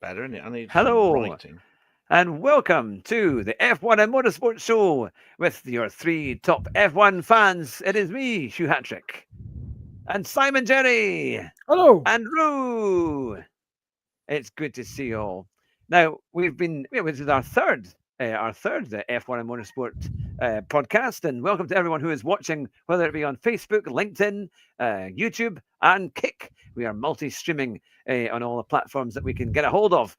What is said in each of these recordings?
better, isn't it? I need Hello, some writing. and welcome to the F1 and Motorsport Show with your three top F1 fans. It is me, Hugh Hatrick, and Simon Jerry, Hello. and Roo. It's good to see you all. Now this is our third F1 and Motorsport podcast, and welcome to everyone who is watching, whether it be on Facebook, LinkedIn, YouTube, and Kick. We are multi-streaming on all the platforms that we can get a hold of.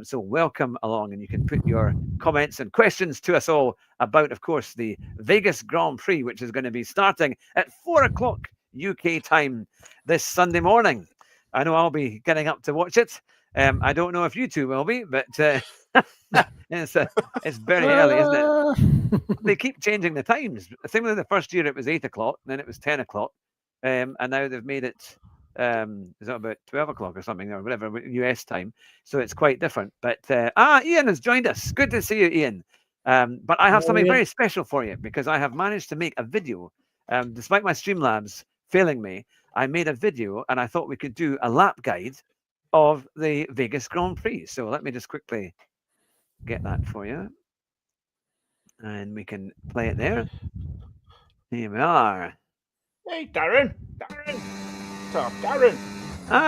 So welcome along, and you can put your comments and questions to us all about, of course, the Vegas Grand Prix, which is going to be starting at 4 o'clock UK time this Sunday morning. I know I'll be getting up to watch it. I don't know if you two will be, but it's very early, isn't it? They keep changing the times. Similarly, the first year it was 8 o'clock, then it was 10 o'clock, and now they've made it, is that about 12 o'clock or something, or whatever, US time. So it's quite different. But Ian has joined us. Good to see you, Ian. But I have something very special for you, because I have managed to make a video. Despite my Streamlabs failing me, I made a video, and I thought we could do a lap guide of the Vegas Grand Prix. So let me just quickly get that for you. And we can play it there. Here we are. Hey, Darren. What's up, Darren?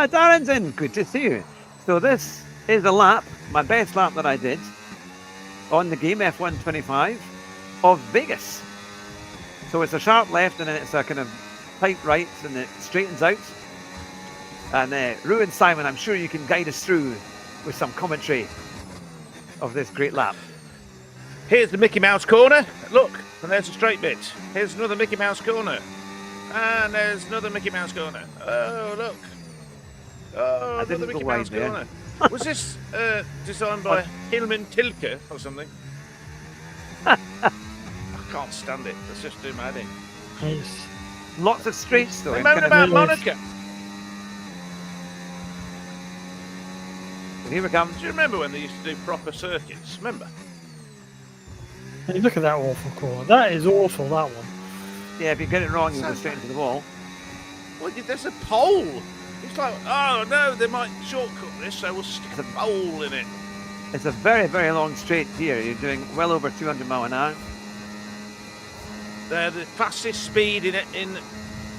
Darren's in. Good to see you. So this is a lap, my best lap that I did on the game F1 25 of Vegas. So it's a sharp left, and then it's a kind of tight right, and it straightens out. And Roo and Simon, I'm sure you can guide us through with some commentary of this great lap. Here's the Mickey Mouse corner. Look, and there's a straight bit. Here's another Mickey Mouse corner. And there's another Mickey Mouse corner. Oh, look. Oh, another Mickey Mouse corner. Was this designed by Hillman Tilke or something? I can't stand it. Let's just do my thing. Nice. Lots of straights, though. They moan about Monaco. Here we come. Do you remember when they used to do proper circuits? Remember? Hey, look at that awful corner. That is awful, that one. Yeah, if you get it wrong, you'll go straight into the wall. Well, there's a pole. It's like, oh no, they might shortcut this, so we'll stick a pole in it. It's a very, very long straight here. You're doing well over 200 miles an hour. The fastest speed in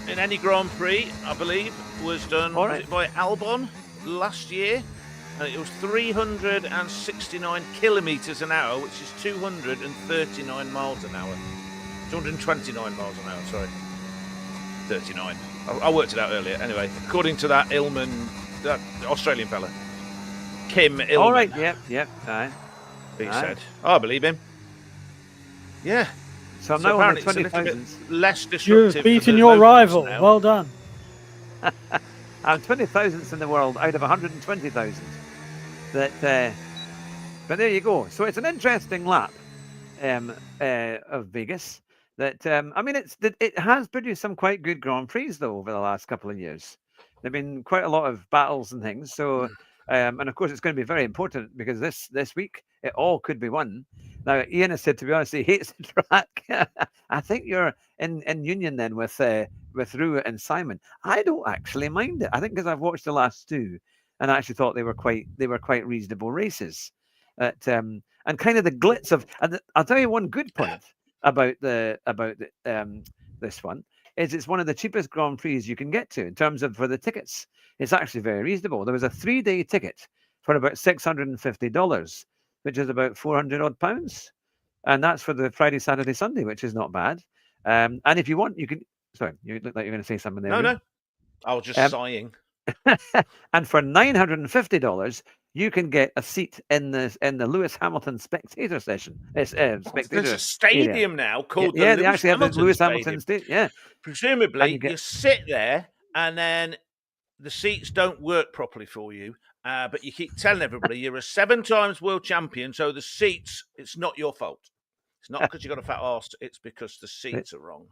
any Grand Prix, I believe, was done by Albon last year. And it was 369 kilometres an hour, which is 239 miles an hour. 229 miles an hour, sorry. 39. I worked it out earlier. Anyway, according to that that Australian fella, Kim Illman. All right, yep. Aye. He said. I believe him. Yeah. So I'm now on the 20,000. Less disruptive. You've beaten your rival. Now. Well done. I'm 20,000th in the world out of 120,000. But there you go. So it's an interesting lap of Vegas. That I mean, it has produced some quite good Grand Prix though over the last couple of years. There've been quite a lot of battles and things. So and of course it's going to be very important because this week it all could be won. Now Ian has said, to be honest, he hates the track. I think you're in union then with Roo and Simon. I don't actually mind it. I think because I've watched the last two, and I actually thought they were quite reasonable races. And kind of the glitz of. And I'll tell you one good point about this one is it's one of the cheapest Grand Prix you can get to in terms of for the tickets. It's actually very reasonable. There was a 3-day ticket for about $650, which is about 400 odd pounds, and that's for the Friday, Saturday, Sunday, which is not bad. And if you want, you can. Sorry, you look like you're going to say something there. No, I was just sighing. And for $950, you can get a seat in the Lewis Hamilton spectator session. There's a stadium area now called the Lewis actually Hamilton have the Lewis Stadium. Hamilton Stadium. Yeah, presumably you sit there and then the seats don't work properly for you. But you keep telling everybody you're a 7 times world champion, so the seats, it's not your fault. It's not because you've got a fat arse, it's because the seats are wrong.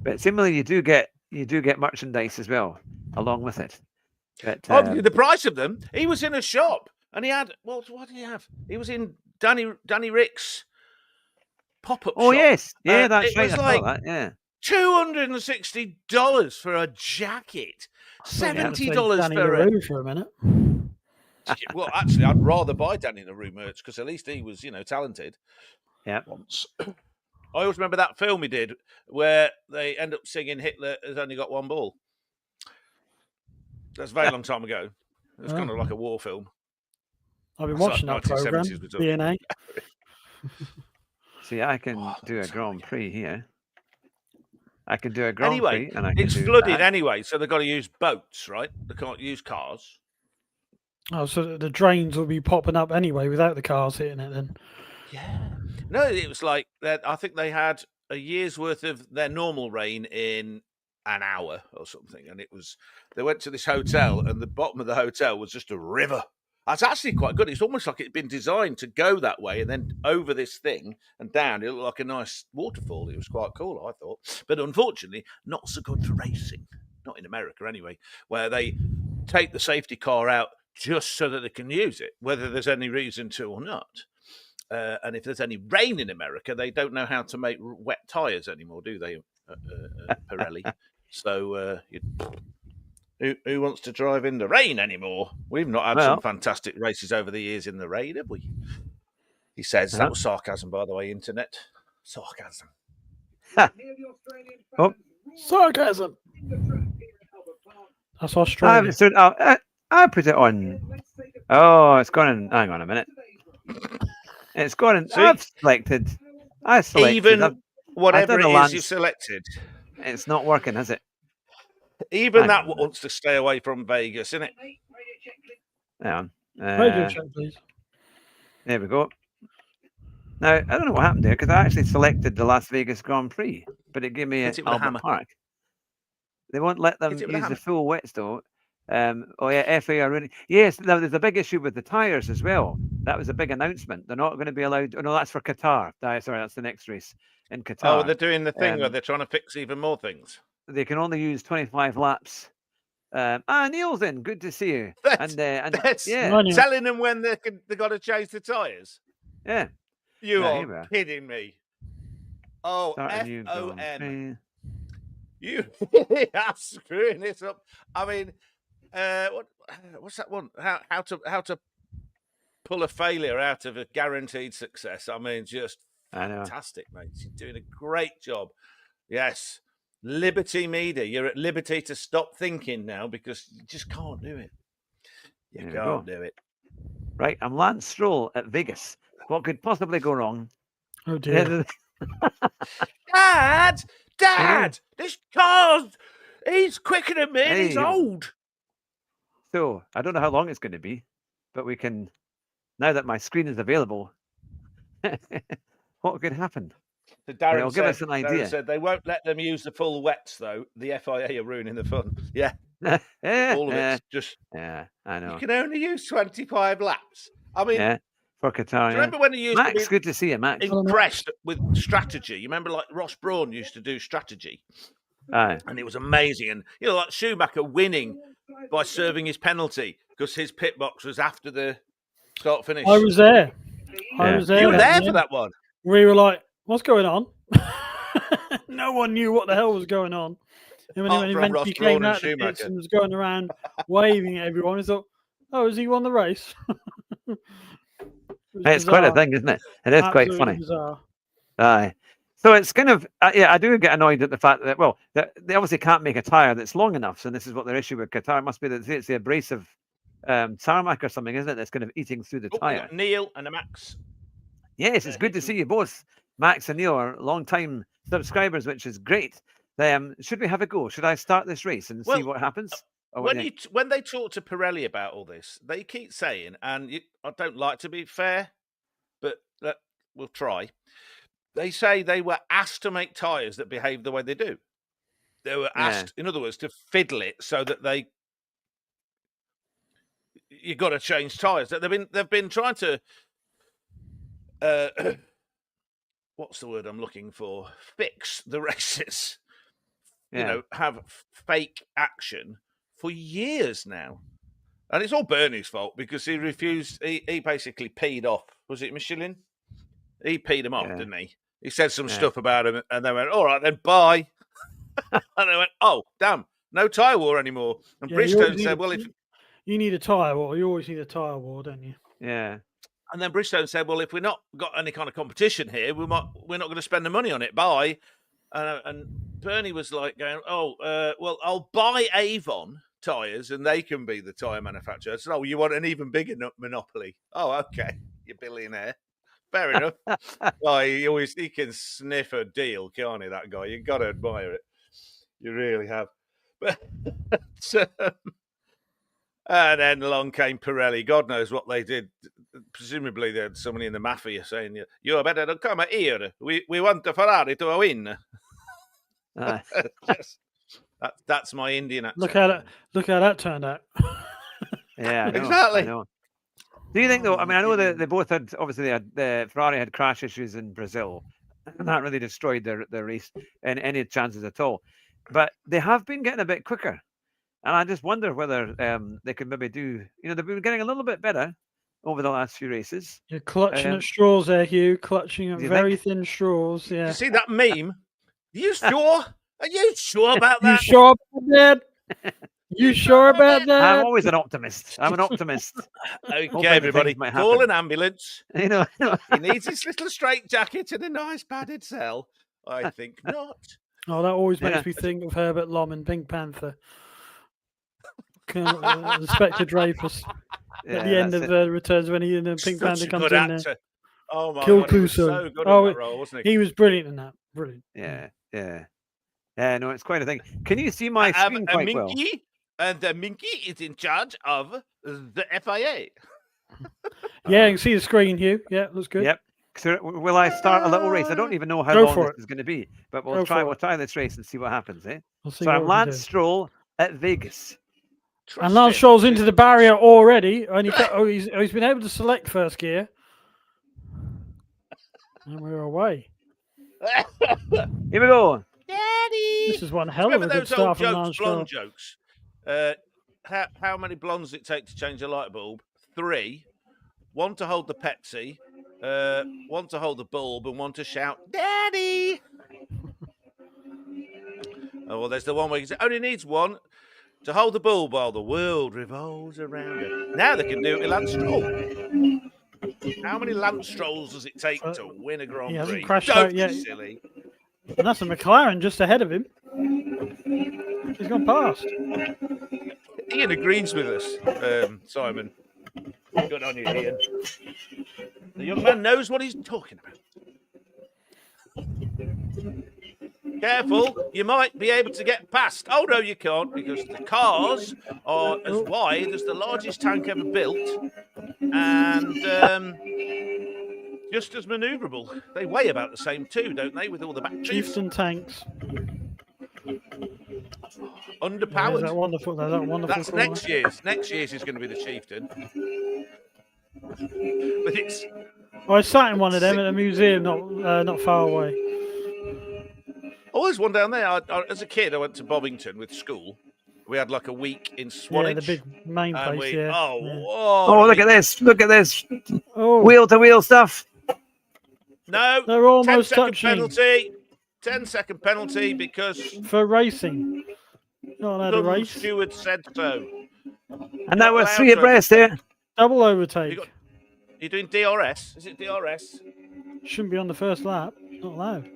But similarly, you do get merchandise as well along with it. But, the price of them, he was in a shop and he had, what did he have? He was in Danny Rick's pop-up shop. Oh, yes. Yeah, that's it right. Was I like that, yeah. $260 for a jacket. $70 for Danny Roo for a minute. Well, actually, I'd rather buy Danny the Roo merch because at least he was, talented. Yeah. Once. I always remember that film he did where they end up singing "Hitler has only got one ball." That's a very long time ago. It was kind of like a war film. I've been watching that program. DNA. See, I can do a Grand Prix here. I can do a Grand Anyway, Prix, and I can it's do flooded that. anyway, so they've got to use boats, right? They can't use cars. Oh, so the drains will be popping up anyway without the cars hitting it then? Yeah. No, it was like that. I think they had a year's worth of their normal rain in an hour or something, and they went to this hotel, and the bottom of the hotel was just a river. That's actually quite good. It's almost like it'd been designed to go that way and then over this thing and down. It looked like a nice waterfall. It was quite cool, I thought. But unfortunately, not so good for racing. Not in America, anyway, where they take the safety car out just so that they can use it, whether there's any reason to or not. And if there's any rain in America, they don't know how to make wet tyres anymore, do they, Pirelli? So who wants to drive in the rain anymore? We've not had some fantastic races over the years in the rain, have we? He says. That was sarcasm, by the way, internet. Sarcasm. Sarcasm. That's Australia. I put it on. Oh, it's gone in. Hang on a minute. It's gone in. I selected. Even whatever it is you selected. It's not working, is it? Even that wants to stay away from Vegas, isn't it? Hang on. Radio check, please. There we go. Now, I don't know what happened there because I actually selected the Las Vegas Grand Prix, but it gave me Albert Park. They won't let them use the full wets, though. FA are running. Yes, now there's a big issue with the tyres as well. That was a big announcement. They're not going to be allowed. Oh, no, that's for Qatar. Sorry, that's the next race in Qatar. Oh, they're doing the thing where they're trying to fix even more things. They can only use 25 laps. Neil's in. Good to see you. That's telling them when they got to change the tyres. Yeah. You are kidding me. Oh, FOM. You are screwing this up. I mean, what's that one? How to pull a failure out of a guaranteed success? I mean, just fantastic, mate. You're doing a great job. Yes. Liberty Media. You're at liberty to stop thinking now because you just can't do it. You can't do it. Right, I'm Lance Stroll at Vegas. What could possibly go wrong? Oh, dear. Dad! This car's... He's quicker than me and he's old. So, I don't know how long it's going to be, but we can... Now that my screen is available, what could happen? So Darren give us an idea. Darren said they won't let them use the full wets, though. The FIA are ruining the fun. Yeah. All of it's just... Yeah, I know. You can only use 25 laps. I mean... For Qatar, do you remember when he used Max, good to see you, Max. Impressed with strategy. You remember, like Ross Brawn used to do strategy, and it was amazing. And like Schumacher winning by serving his penalty because his pit box was after the start finish. I was there. You were there for that one. We were like, "What's going on?" No one knew what the hell was going on. And when he eventually came out the pits and was going around waving at everyone, I thought, "Oh, is he won the race?" It's quite a thing, isn't it? It is quite funny. Aye. So it's kind of, I do get annoyed at the fact that, they obviously can't make a tyre that's long enough. So this is what their issue with Qatar must be, that it's the abrasive tarmac or something, isn't it? That's kind of eating through the tyre. Neil and Max. Yes, it's good to see you both. Max and Neil are long-time subscribers, which is great. Should we have a go? Should I start this race and see what happens? When they talk to Pirelli about all this, they keep saying, and I don't like to be fair, but we'll try. They say they were asked to make tyres that behave the way they do. They were asked, in other words, to fiddle it so that you got to change tyres. They've been trying to, what's the word I'm looking for? Fix the races. Have fake action for years now. And it's all Bernie's fault because he refused. He basically peed off. Was it Michelin? He peed him off, didn't he? He said some stuff about him and they went, all right, then bye. And they went, oh, damn, no tyre war anymore. And Bridgestone said, well, if You need a tyre wall. You always need a tyre wall, don't you? Yeah. And then Bridgestone said, well, if we're not got any kind of competition here, we're not going to spend the money on it. Bye. And Bernie was like going, well, I'll buy Avon tyres and they can be the tyre manufacturer. I said, oh, you want an even bigger monopoly? Oh, okay. You billionaire. Fair enough. Well, he can sniff a deal, can't he, that guy? You've got to admire it. You really have. But and then along came Pirelli. God knows what they did. Presumably, they had somebody in the mafia saying, "You better not come here. We want the Ferrari to win." That's my Indian accent. Look how that turned out. Yeah, I know, exactly. I know. Do you think though? I mean, I know they both had the Ferrari had crash issues in Brazil, and that really destroyed their race and any chances at all. But they have been getting a bit quicker, and I just wonder whether they could maybe do. They've been getting a little bit better over the last few races. You're clutching at straws there, Hugh. Clutching at very thin straws. Yeah. You see that meme? Are you sure? Are you sure about that? You sure about that? You sure about that? I'm always an optimist. I'm an optimist. Okay, everybody, call an ambulance. He needs his little straitjacket and a nice padded cell. I think not. Oh, that always makes me think of Herbert Lom in Pink Panther. The Spectre Dreyfus at the end of Returns when he in the Pink Panther comes in there. Oh my Kill God, Clouseau. he was so good in that role, wasn't he? He was brilliant in that. Brilliant. Yeah. No, it's quite a thing. Can you see my screen quite well? And the Minky is in charge of the FIA. Yeah, you can see the screen, Hugh. Yeah, looks good. Yep. So will I start a little race? I don't even know how long this is going to be, but we'll try this race and see what happens. So I'm Lance Stroll at Vegas. And Lance Stroll's into the barrier already. And he's been able to select first gear. And we're away. Here we go. Daddy! This is one hell of a good start from Lance Stroll. Blonde jokes. How many blondes does it take to change a light bulb? 3. 1 to hold the Pepsi, 1 to hold the bulb, and 1 to shout, Daddy! Oh, well, there's the one where it only needs 1 to hold the bulb while the world revolves around it. Now they can do it with Lance Stroll. How many Lance Strolls does it take to win a Grand Prix? He hasn't crashed out yet. Silly. And that's a McLaren just ahead of him. He's gone past. Ian agrees with us, Simon. Good on you, Ian. The young man knows what he's talking about. Careful, you might be able to get past. Oh, no, you can't, because the cars are as wide as the largest tank ever built and just as manoeuvrable. They weigh about the same too, don't they, with all the batteries? Chieftain tanks. Underpowered. That's wonderful. That's next year's. Next year's is going to be the Chieftain. But it's. I sat in one of them at a museum not far away. Oh, there's one down there. As a kid, I went to Bovington with school. We had like a week in Swanage. Yeah, the big main place. Oh, look at this! Look at this! Wheel-to-wheel stuff. No, they're almost 10-second penalty. 10-second penalty because for racing. Not allowed to race. Steward said so. And that was 3 abreast here. Double overtake. You're doing DRS? Is it DRS? Shouldn't be on the first lap. Not allowed.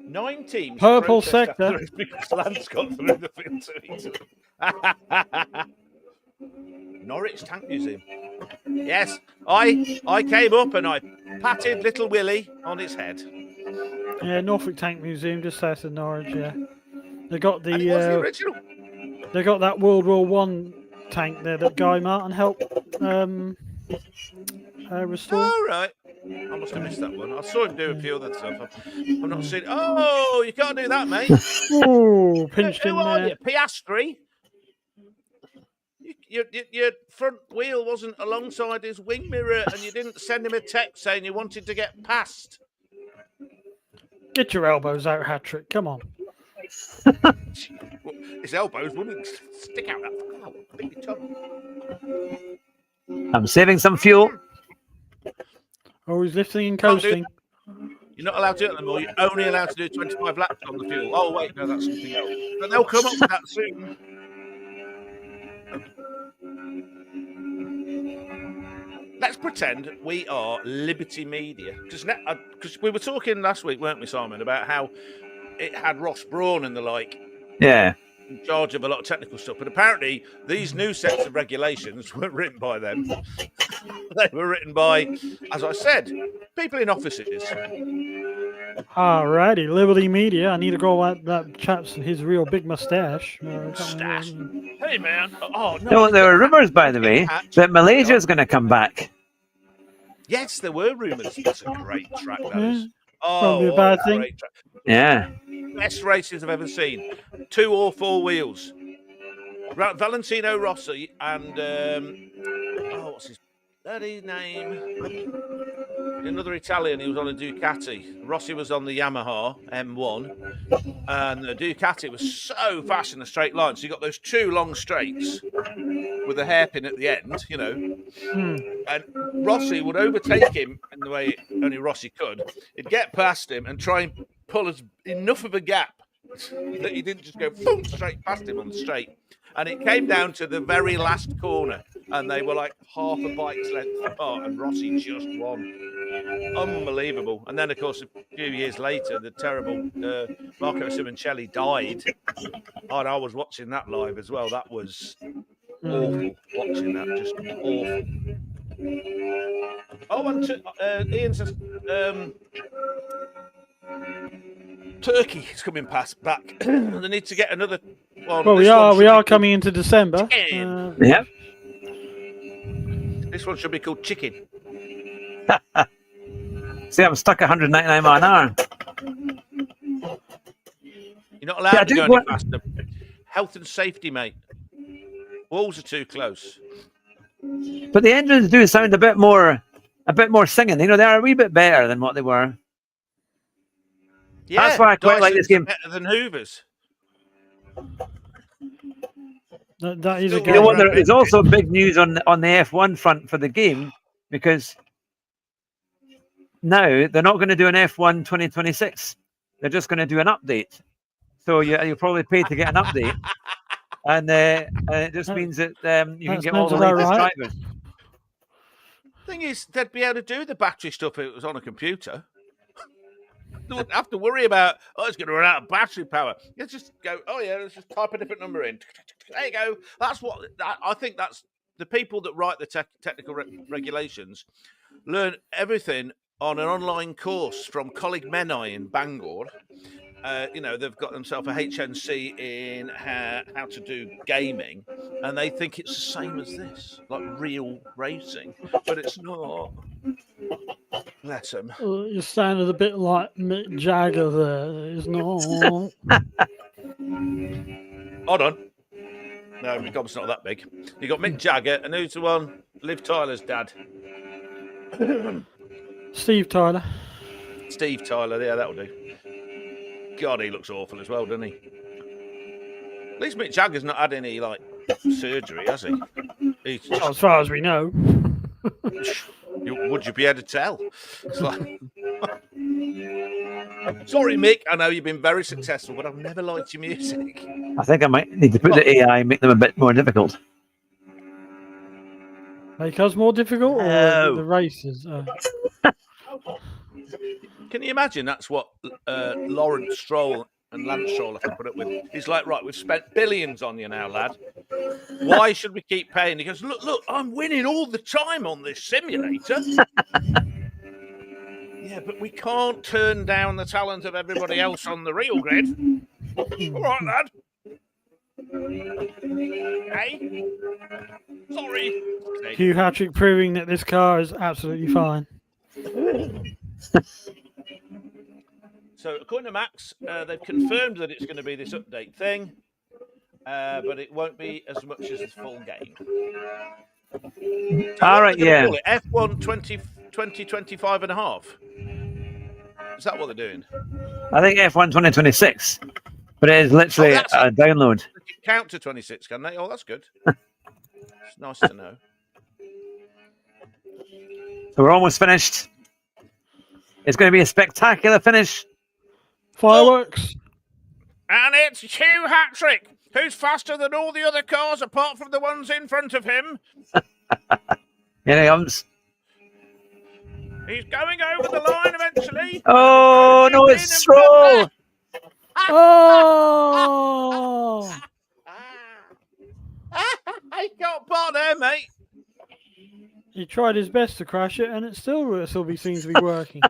9 teams. Purple sector. Because Lance got through the field to Norwich Tank Museum. Yes, I came up and I patted little Willie on his head. Yeah, Norfolk Tank Museum, just south of Norwich. Yeah, they got the original. They got that World War I tank there that Guy Martin helped restore. Oh, right. I must have missed that one. I saw him do a few other stuff. I've not seen. Oh, you can't do that, mate. Oh, pinched Who in are there. you? Piastri? Your front wheel wasn't alongside his wing mirror, and you didn't send him a text saying you wanted to get past. Get your elbows out, Hat-Trick. Come on. His elbows wouldn't stick out that far. Big tongue. I'm saving some fuel. Oh, he's lifting and coasting. You're not allowed to do it anymore. You're only allowed to do 25 laps on the fuel. Oh, wait, no, that's something else. But they'll come up with that soon. let's pretend we are Liberty Media. Because we were talking last week, weren't we, Simon, about how it had Ross Brawn and the like. Yeah. In charge of a lot of technical stuff. But apparently, these new sets of regulations weren't written by them. They were written by, as I said, people in offices. Alrighty, Liberty Media. I need to go at that chap's his real big mustache. Mustache. Hey, man. Oh, no. No, there were rumours, by the way, that Malaysia is going to come back. Yes, there were rumours. That's a great track, that is. Probably a bad thing. Great track. Yeah. Best races I've ever seen. 2 or 4 wheels. Valentino Rossi and what's his bloody name? Another Italian. He was on a Ducati. Rossi was on the Yamaha M1, and the Ducati was so fast in a straight line. So you got those 2 long straights with a hairpin at the end, you know. And Rossi would overtake him in the way only Rossi could. He'd get past him and try and pull enough of a gap that he didn't just go boom, straight past him on the straight. And it came down to the very last corner, and they were like half a bike's length apart, and Rossi just won. Unbelievable. And then, of course, a few years later, the terrible Marco Simoncelli died. And I was watching that live as well. That was awful, watching that, just awful. Oh, and Ian says Turkey is coming back. They need to get another one. Well, we are coming into December. Yep. This one should be called Chicken. See, I'm stuck at 199 miles an hour. You're not allowed to go any faster. Health and safety, mate. Walls are too close. But the engines do sound a bit more singing. You know, they are a wee bit better than what they were. Yeah, that's why I quite like this game. Better than Hoover's. That is a you know what? There is also big news on the F1 front for the game, because now they're not going to do an F1 2026. They're just going to do an update. So you'll probably pay to get an update, and it just means that you can get all the latest drivers. Thing is, they'd be able to do the battery stuff if it was on a computer. They wouldn't have to worry about, it's going to run out of battery power. You just go, let's just type a different number in. There you go. That's what I think. That's the people that write the technical regulations learn everything on an online course from Coleg Menai in Bangor. They've got themselves a HNC in how to do gaming, and they think it's the same as this, like real racing, but it's not. Bless them. You sounded a bit like Mick Jagger there. It's not. Hold on. No, my gob's not that big. You got Mick Jagger, and who's the one? Liv Tyler's dad. Steve Tyler. Steve Tyler, yeah, that'll do. God, he looks awful as well, doesn't he? At least Mick Jagger's not had any, surgery, has he? As far as we know. Would you be able to tell? It's like... Sorry, Mick, I know you've been very successful, but I've never liked your music. I think I might need to put the AI and make them a bit more difficult. Make us more difficult, or the races? Can you imagine that's what Lawrence Stroll and Lance Stroll have to put up with? He's like, right, we've spent billions on you now, lad. Why should we keep paying? He goes, look, I'm winning all the time on this simulator. Yeah, but we can't turn down the talent of everybody else on the real grid. All right, lad. Hey? Sorry. Hugh Hattrick proving that this car is absolutely fine. So, according to Max, they've confirmed that it's going to be this update thing, but it won't be as much as the full game. So all right, yeah. F1 2025 and a half. Is that what they're doing? I think F1 2026, but it is literally a download. They can count to 26, can they? Oh, that's good. It's nice to know. So we're almost finished. It's going to be a spectacular finish. Fireworks. And it's Hugh Hattrick, who's faster than all the other cars apart from the ones in front of him. Here he comes. He's going over the line eventually. Oh, no, it's Stroll. Oh! He got part there, mate. He tried his best to crash it, and it still seems to be working.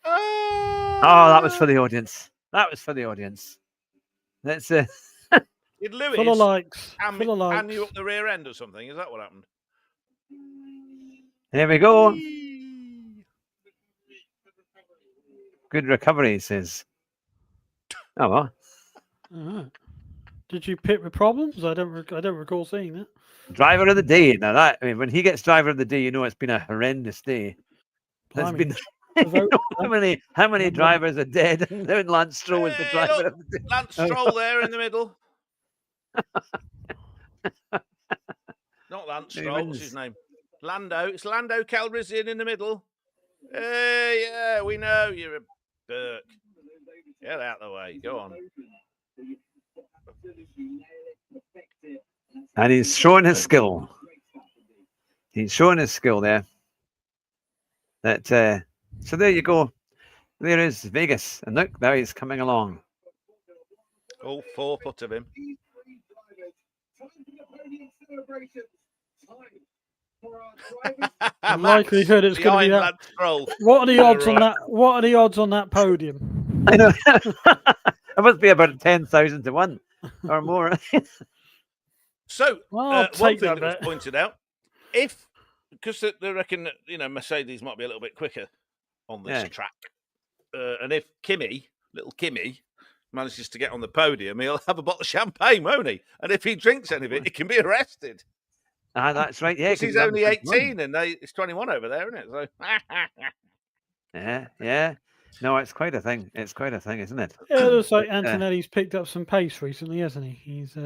Oh, that was for the audience. That was for the audience. Let's Did Lewis full of likes. hand you up the rear end or something? Is that what happened? There we go. Good recovery, he says. Oh well. Right. Did you pit with problems? I don't recall seeing that. Driver of the day. Now that, I mean, when he gets driver of the day, you know it's been a horrendous day. It's been how many drivers are dead? And Lance Stroll was the driver of the day. Lance Stroll there in the middle. Not Lance Stroll. What's his name? Lando. It's Lando Calrissian in the middle. Yeah, we know you're a Burke. Get out of the way. Go on. And he's showing his skill. He's showing his skill there. That so there you go. There is Vegas, and look, now he's coming along. All 4 foot of him. The likelihood it's going to be that. What are the odds on that? What are the odds on that podium? I know. It must be about 10,000 to 1 or more. So one thing that was pointed out, because they reckon that, Mercedes might be a little bit quicker on this track, and if little Kimmy, manages to get on the podium, he'll have a bottle of champagne, won't he? And if he drinks any of it, he can be arrested. Ah, that's right. Yeah, he's only 18 and it's 21 over there, isn't it? So yeah. No, it's quite a thing. It's quite a thing, isn't it? Yeah, it looks like Antonelli's picked up some pace recently, hasn't he? He's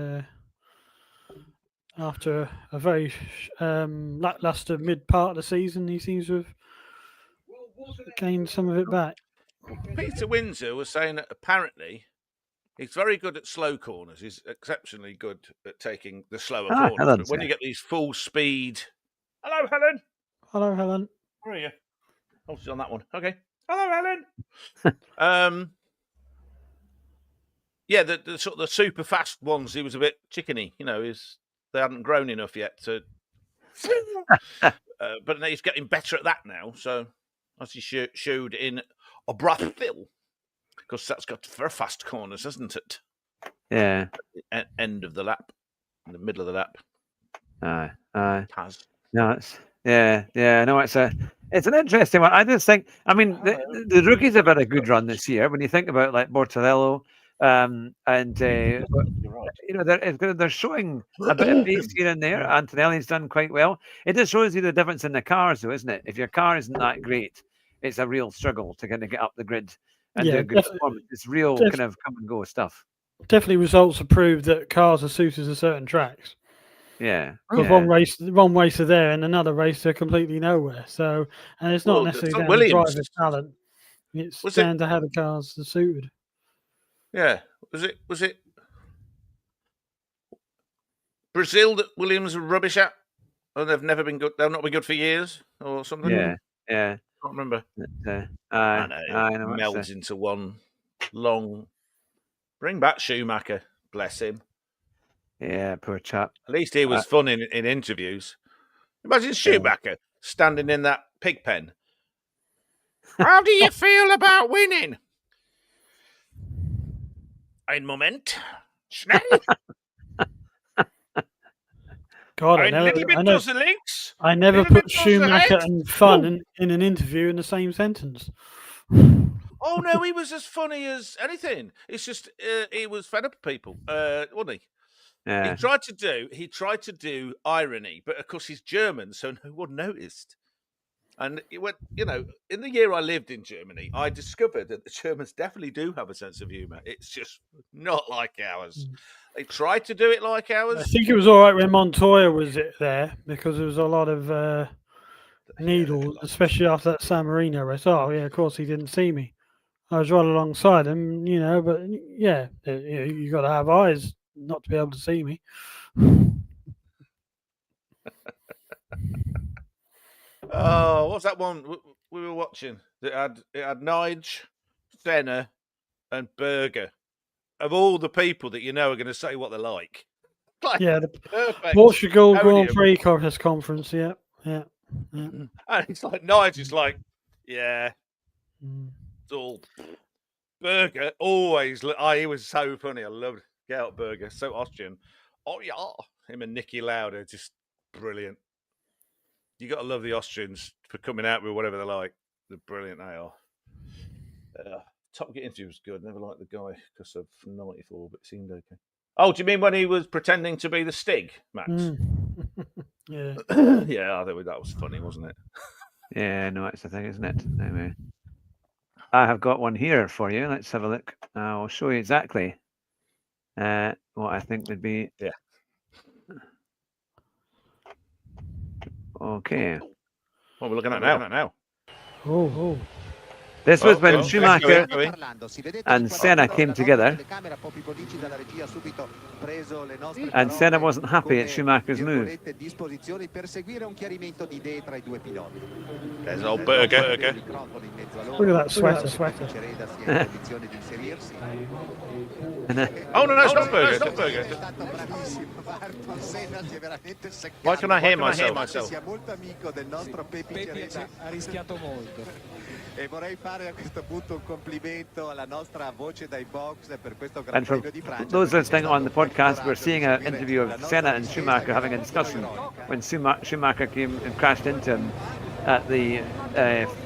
after a very lackluster mid part of the season, he seems to have gained some of it back. Peter Windsor was saying that apparently he's very good at slow corners. He's exceptionally good at taking the slower corners. But when you get these full speed... Hello, Helen. Hello, Helen. Where are you? Oh, she's on that one. Okay. Hello, Helen. Yeah, the sort of the super fast ones, he was a bit chickeny. They hadn't grown enough yet to... but he's getting better at that now. So, as he showed in Brazil, because that's got very fast corners, hasn't it? Yeah. End of the lap, in the middle of the lap. Has. No, it's no, it's an interesting one. I just think, I mean, the rookies have had a good run this year. When you think about like Mortadelo, they're showing a bit of pace here and there. Antonelli's done quite well. It just shows you the difference in the cars, though, isn't it? If your car isn't that great, it's a real struggle to kind of get up the grid and do a good performance. It's real kind of come and go stuff. Definitely, results have proved that cars are suited to certain tracks. Yeah. Because one race are there, and another race they're completely nowhere. So, and it's not necessarily down to driver's talent. It's down to how the cars are suited. Yeah. Was it Brazil that Williams were rubbish at? Oh, they've never been good. They've not been good for years or something. Yeah. I can't remember. I know. It melds into one long. Bring back Schumacher. Bless him. Yeah, poor chap. At least he was fun in interviews. Imagine Schumacher standing in that pig pen. How do you feel about winning? Ein Moment. Schnell. God, I never put Schumacher and fun in an interview in the same sentence. Oh no, he was as funny as anything. It's just he was fed up with people, wasn't he? Yeah. He tried to do irony, but of course he's German, so no one noticed. And it went, in the year I lived in Germany, I discovered that the Germans definitely do have a sense of humour. It's just not like ours. They tried to do it like ours. I think it was all right when Montoya was there, because there was a lot of needles, especially after that San Marino race. Oh yeah, of course he didn't see me. I was right alongside him, but yeah, you got to have eyes not to be able to see me. Oh, what's that one we were watching? It had Nige, Senna, and Berger. Of all the people that you know are going to say what they're like. Yeah, the perfect Portugal podium. Grand Prix press conference. Yeah. And it's like Nige is like, yeah, it's all. Berger always. He was so funny. I loved Gert Berger, so Austrian. Oh yeah, him and Nicky Lauda, just brilliant. You got to love the Austrians for coming out with whatever they're like. They're brilliant. They are. Top Gear interview was good. Never liked the guy because of 94, but it seemed okay. Oh, do you mean when he was pretending to be the Stig, Max? Yeah. Yeah, I think that was funny, wasn't it? Yeah, no, it's the thing, isn't it? Anyway, I have got one here for you. Let's have a look. I'll show you exactly what I think would be. Yeah. Okay. What we're looking at now. Oh. This was when Schumacher and Senna came together, and Senna wasn't happy at Schumacher's move. There's old Berger. Look at that sweater. Oh no, it's not Berger. Why can I hear myself? E vorrei fare a questo punto un complimento alla nostra voce dai box per questo And Gran for Premio di Francia. those listening on the podcast, we're seeing an interview of Senna and Schumacher having a discussion when Schumacher came and crashed into him at the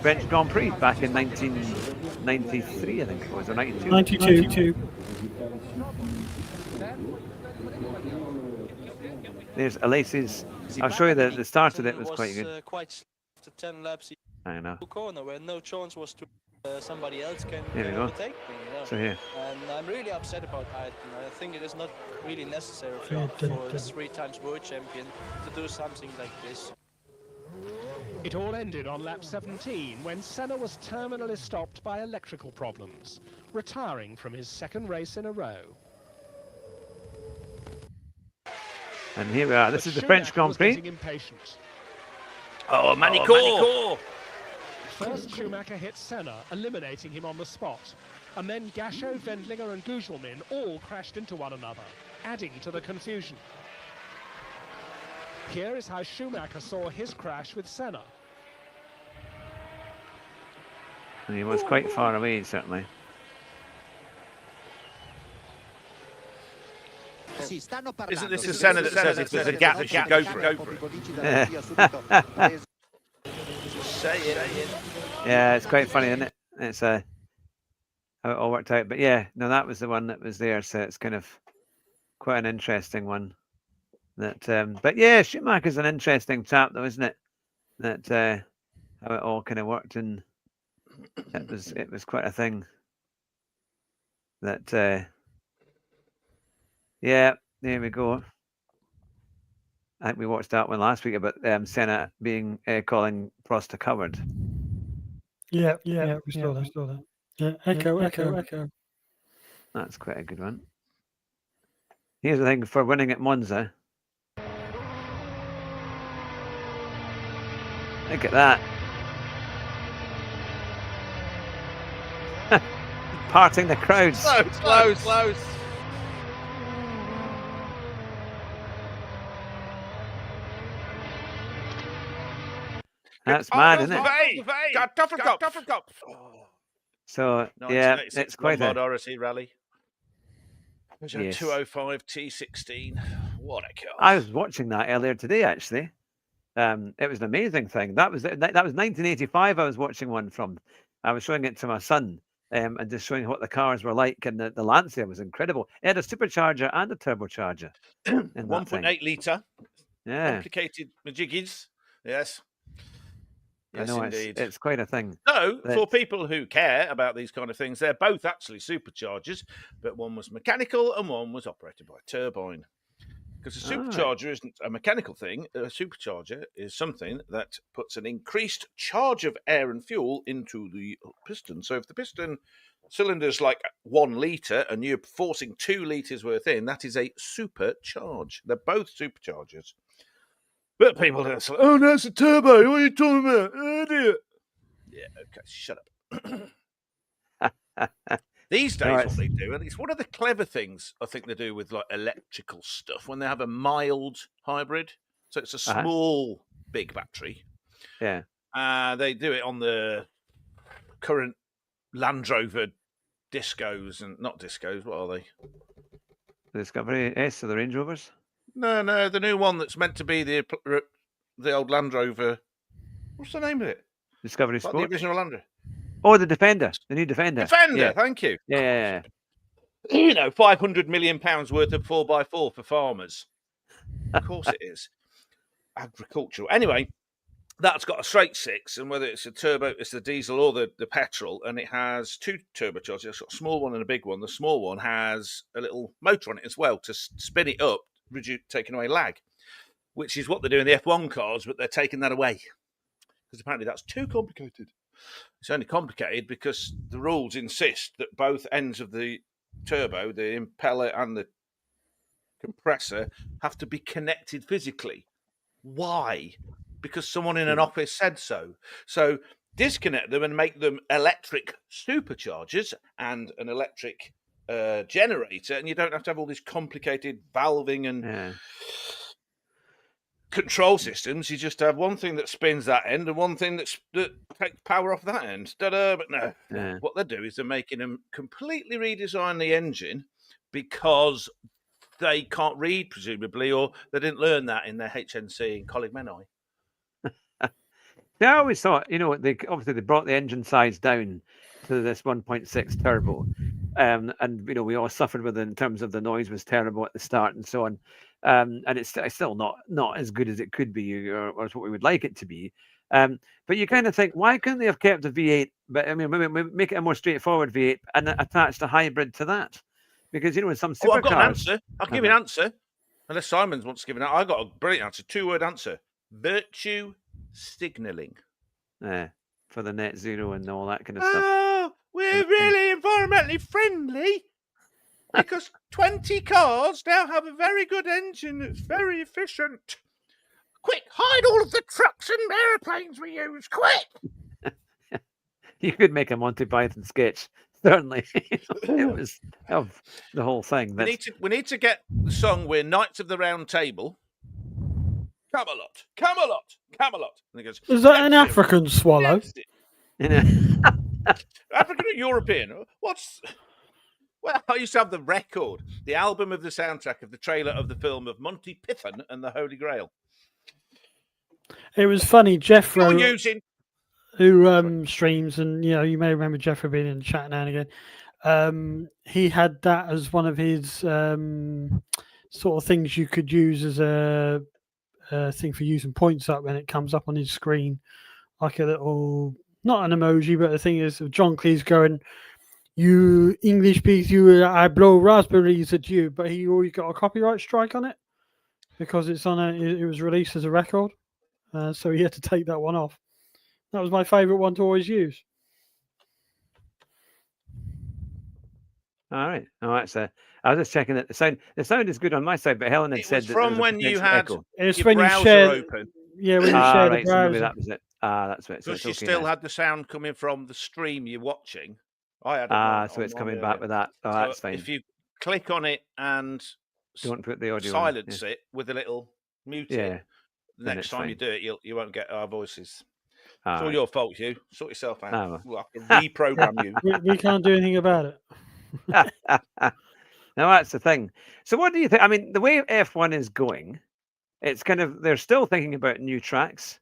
French Grand Prix back in 1993, I think it was, or 92. 92. There's Alesi's. I'll show you the start of it was quite good. Quite 10 laps. I know. Corner where no chance was to somebody else can me. overtake me. So here. And I'm really upset about that. I think it is not really necessary for a 3-time world champion to do something like this. It all ended on lap 17 when Senna was terminally stopped by electrical problems, retiring from his second race in a row. And here we are. This is the French Grand Prix. Oh, Manicourt! First, Schumacher hit Senna, eliminating him on the spot. And then Gachot, Wendlinger and Gugelmin all crashed into one another, adding to the confusion. Here is how Schumacher saw his crash with Senna. And he was quite far away, certainly. Isn't this the Senna that says if there's a gap, you should go for it? Say it. Yeah, it's quite funny, isn't it? It's how it all worked out. But yeah, no, that was the one that was there, so it's kind of quite an interesting one. That, but yeah, Schumacher's an interesting chap, though, isn't it? That how it all kind of worked, and it was quite a thing. That yeah, there we go. I think we watched that one last week about Senna being calling Prost a coward. Yeah, we saw that. Yeah, echo. That's quite a good one. Here's the thing for winning at Monza. Look at that. Parting the crowds. Close. That's mad, isn't it? Tougher cup. So, yeah, it's quite a... Odyssey rally. Yes. 205 T16. What a car. I was watching that earlier today, actually. It was an amazing thing. That was 1985 I was watching one from. I was showing it to my son and just showing what the cars were like. And the Lancia was incredible. It had a supercharger and a turbocharger. 1.8 litre. Yeah. Complicated majiggies. Yes. Yes, indeed. It's quite a thing. So, for people who care about these kind of things, they're both actually superchargers, but one was mechanical and one was operated by a turbine. Because a supercharger isn't a mechanical thing. A supercharger is something that puts an increased charge of air and fuel into the piston. So if the piston cylinder's like 1 litre and you're forcing 2 litres worth in, that is a supercharge. They're both superchargers. But people are like, oh, no, it's a turbo. What are you talking about? Idiot. Yeah, okay, shut up. These days, what they do, and it's one of the clever things I think they do with like electrical stuff, when they have a mild hybrid. So it's a small, big battery. Yeah. They do it on the current Land Rover Discos, and not Discos, what are they? The Discovery S or the Range Rovers? No, the new one that's meant to be the old Land Rover. What's the name of it? Discovery Sport? Like the original Land Rover. Oh, the Defender. The new Defender. Defender, thank you. Yeah. You know, £500 million worth of 4x4 for farmers. Of course it is. Agricultural. Anyway, that's got a straight six, and whether it's a turbo, it's the diesel or the petrol, and it has two turbochargers. It's got a small one and a big one. The small one has a little motor on it as well to spin it up, taking away lag, which is what they do in the F1 cars, but they're taking that away because apparently that's too complicated. It's only complicated because the rules insist that both ends of the turbo, the impeller and the compressor, have to be connected physically. Why? Because someone in an office said so. So disconnect them and make them electric superchargers and an electric generator, and you don't have to have all this complicated valving and control systems. You just have one thing that spins that end and one thing that takes power off that end. Ta-da! But no, what they do is they're making them completely redesign the engine because they can't read, presumably, or they didn't learn that in their HNC in Coleg Menai. I always thought, they obviously they brought the engine size down to this 1.6 turbo, and we all suffered with it in terms of the noise was terrible at the start and so on, and it's still not as good as it could be or what we would like it to be. But you kind of think, why couldn't they have kept the V8? But I mean, maybe make it a more straightforward V8 and attached a hybrid to that, because with some supercars. I've got an answer. I'll give you an answer. Unless Simon wants to give an answer. I got a brilliant answer. 2-word answer: virtue signalling. For the net zero and all that kind of stuff. Oh, we're really environmentally friendly because 20 cars now have a very good engine that's very efficient. Quick, hide all of the trucks and aeroplanes we use, quick! You could make a Monty Python sketch, certainly. It was of the whole thing. We need to get the song "We're Knights of the Round Table." Camelot, Camelot, Camelot. And he goes, is that an African swallow? African or European? Well, I used to have the record, the album of the soundtrack of the trailer of the film of Monty Python and the Holy Grail. It was funny, Jeffro, who streams, and you may remember Jeffro being in the chat now and again. He had that as one of his sort of things you could use as a thing for using points up when it comes up on his screen, like a little, not an emoji, but the thing is, John Cleese going, "You English people, I blow raspberries at you," but he already got a copyright strike on it because it's it was released as a record, so he had to take that one off. That was my favourite one to always use. All right. Oh, that's I was just checking that the sound is good on my side, but Helen had said that from when you had it's your when browser you shared, open. Yeah, when you shared the browser. So maybe that was it. That's it. Because you still had the sound coming from the stream you're watching. I had so it's coming back with that. Oh, that's fine. If you click on it and don't put the audio silence it with a little mute it, the next time you do it, you won't get our voices. It's all your fault, Hugh. Sort yourself out. We'll have to reprogram you. We can't do anything about it. Now that's the thing. So what do you think? I mean, the way F1 is going, it's kind of, they're still thinking about new tracks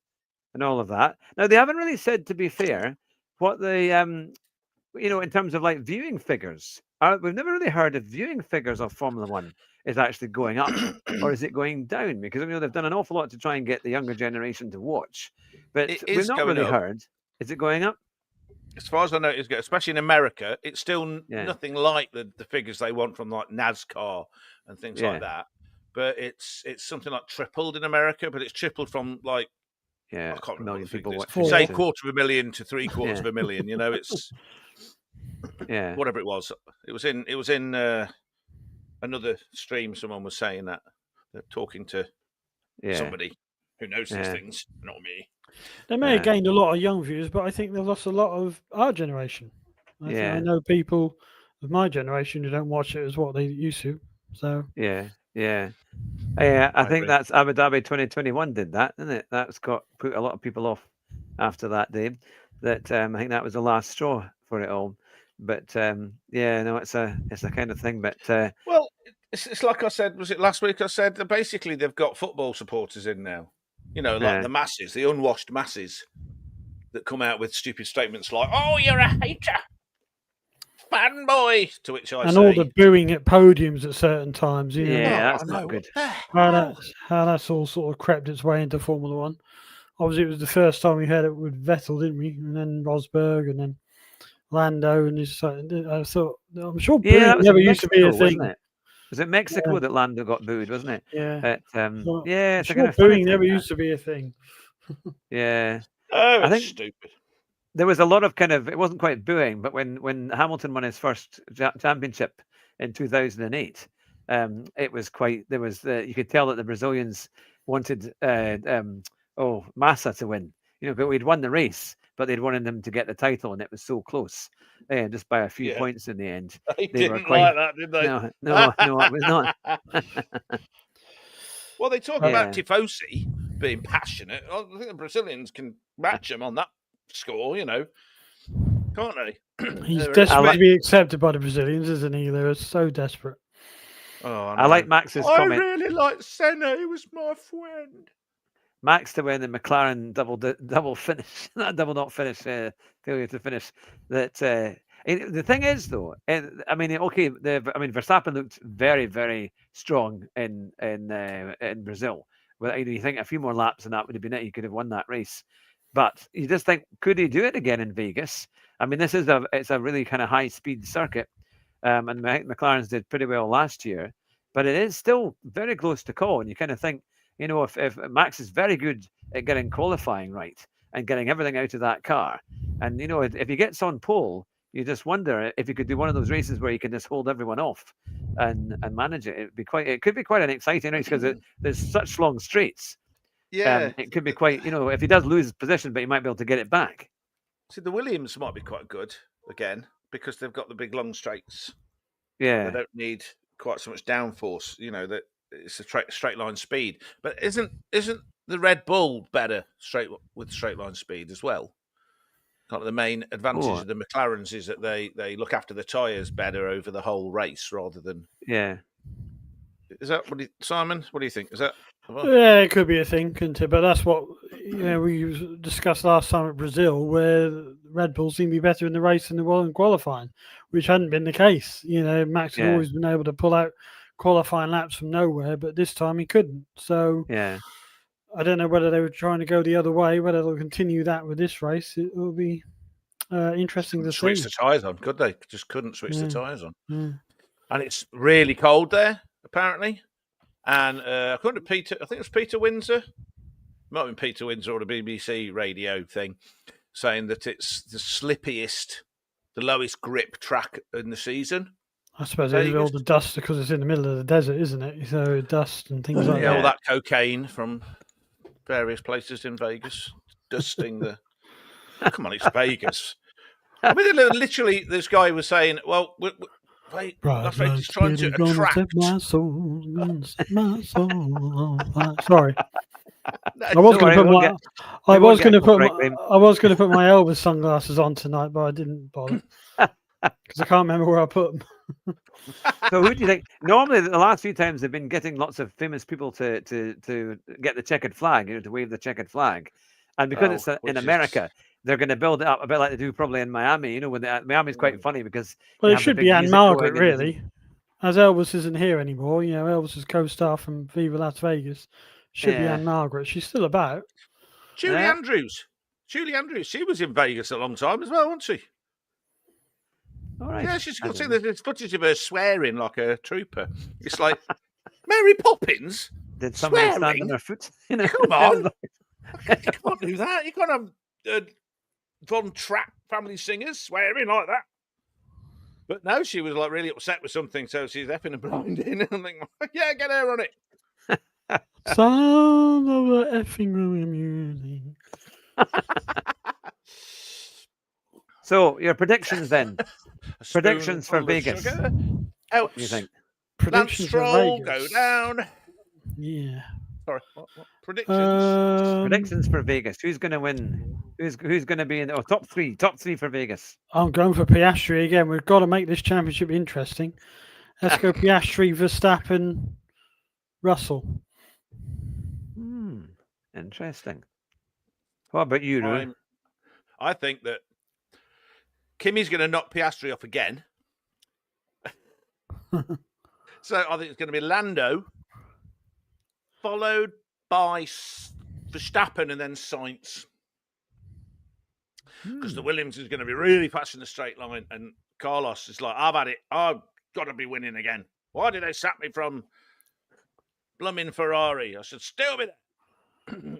and all of that. Now they haven't really said, to be fair, what the in terms of like viewing figures. We've never really heard if viewing figures of Formula One is actually going up or is it going down? Because they've done an awful lot to try and get the younger generation to watch, but we've not really heard. Is it going up? As far as I know, it's good, especially in America. It's still nothing like the figures they want from like NASCAR and things like that. But it's something like tripled in America, but it's tripled from like I can't remember the people. Say 250,000 to 750,000. It's whatever it was. It was in another stream. Someone was saying that they're talking to somebody. who knows these things, not me. They may have gained a lot of young viewers, but I think they've lost a lot of our generation. I know people of my generation who don't watch it as what they used to. So I think that's Abu Dhabi 2021 did that, didn't it? That's put a lot of people off after that day. That I think that was the last straw for it all. But it's a kind of thing. But well, it's like I said. Was it last week? I said that basically they've got football supporters in now. You know, like the masses, the unwashed masses that come out with stupid statements like, "Oh, you're a hater, fanboy." To which I say, all the booing at podiums at certain times. You know, that's not good. How that's all sort of crept its way into Formula One. Obviously, it was the first time we heard it with Vettel, didn't we? And then Rosberg, and then Lando, and I thought, I'm sure booing never used to be a thing. Wasn't it? Was it Mexico that Lando got booed, wasn't it? Yeah. It's sure booing never used to be a thing. I think stupid. There was a lot of it wasn't quite booing, but when Hamilton won his first championship in 2008, it was you could tell that the Brazilians wanted Massa to win, but we'd won the race, but they'd wanted them to get the title, and it was so close, just by a few points in the end. They didn't like that, did they? No, it was not. Well, they talk about Tifosi being passionate. I think the Brazilians can match them on that score, can't they? He's desperate to be accepted by the Brazilians, isn't he? They're so desperate. Oh, I like Max's comment. I really like Senna. He was my friend. Max to win the McLaren double finish, not double not finish, failure to finish. That the thing is though, Verstappen looked very, very strong in Brazil. Well, you think a few more laps and that would have been it. He could have won that race, but you just think, could he do it again in Vegas? I mean, it's a really kind of high speed circuit, and McLaren's did pretty well last year, but it is still very close to call, and you kind of think, if Max is very good at getting qualifying right and getting everything out of that car, and if he gets on pole, you just wonder if he could do one of those races where he can just hold everyone off and manage it. It could be quite an exciting race because there's such long straights. Yeah, it could be quite. If he does lose his position, but he might be able to get it back. See, the Williams might be quite good again because they've got the big long straights. Yeah, they don't need quite so much downforce. That it's a straight line speed. But isn't the Red Bull better with straight line speed as well? Kind of the main advantage of the McLarens is that they look after the tyres better over the whole race rather than. Yeah. Is that Simon? What do you think? Is that? Yeah, it could be a thing, couldn't it? But that's what we discussed last time at Brazil, where Red Bull seemed to be better in the race than they were in qualifying, which hadn't been the case. Max had always been able to pull out qualifying laps from nowhere, but this time he couldn't. So I don't know whether they were trying to go the other way, whether they'll continue that with this race. It will be interesting to see. Switch the tyres on, could they? Just couldn't switch the tyres on. Yeah. And it's really cold there, apparently. And according to Peter, I think it was Peter Windsor. It might have been Peter Windsor or the BBC radio thing, saying that it's the slippiest, the lowest grip track in the season. I suppose it's all the dust because it's in the middle of the desert, isn't it? So dust and things like that. All that cocaine from various places in Vegas, dusting the. Come on, it's Vegas. I mean, literally, this guy was saying, "Well, Las Vegas is trying to attract." My soul, my soul. Sorry, I was going to put my Elvis sunglasses on tonight, but I didn't bother because I can't remember where I put them. So who do you think? Normally, the last few times they've been getting lots of famous people to get the checkered flag, to wave the checkered flag, and because it's in America, they're going to build it up a bit like they do probably in Miami. When Miami's quite funny because it should be Anne Margaret really, as Elvis isn't here anymore. Elvis's co-star from Viva Las Vegas should be Anne Margaret. She's still about. Julie Andrews, she was in Vegas a long time as well, wasn't she? All right. Yeah, she's got there's footage of her swearing like a trooper. It's like Mary Poppins. Did somebody stand on her foot? Come on, you can't do that. You can't have Von Trapp family singers swearing like that. But no, she was like really upset with something, so she's effing and blinding. And I'm like, yeah, get her on it. Sound of the effing music. So, your predictions then. Predictions for Vegas. Ouch. What do you think? Predictions Lance Stroll, for go Vegas. down. Yeah. Sorry, what? Predictions? Predictions for Vegas. Who's going to win? Who's going to be in the top three? Top three for Vegas. I'm going for Piastri again. We've got to make this championship interesting. Let's go Piastri, Verstappen, Russell. Interesting. What about you, Roo? I think that Kimi's going to knock Piastri off again. So I think it's going to be Lando, followed by Verstappen and then Sainz. Because the Williams is going to be really fast in the straight line. And Carlos is like, I've had it. I've got to be winning again. Why did they sack me from blooming Ferrari? I should still be there.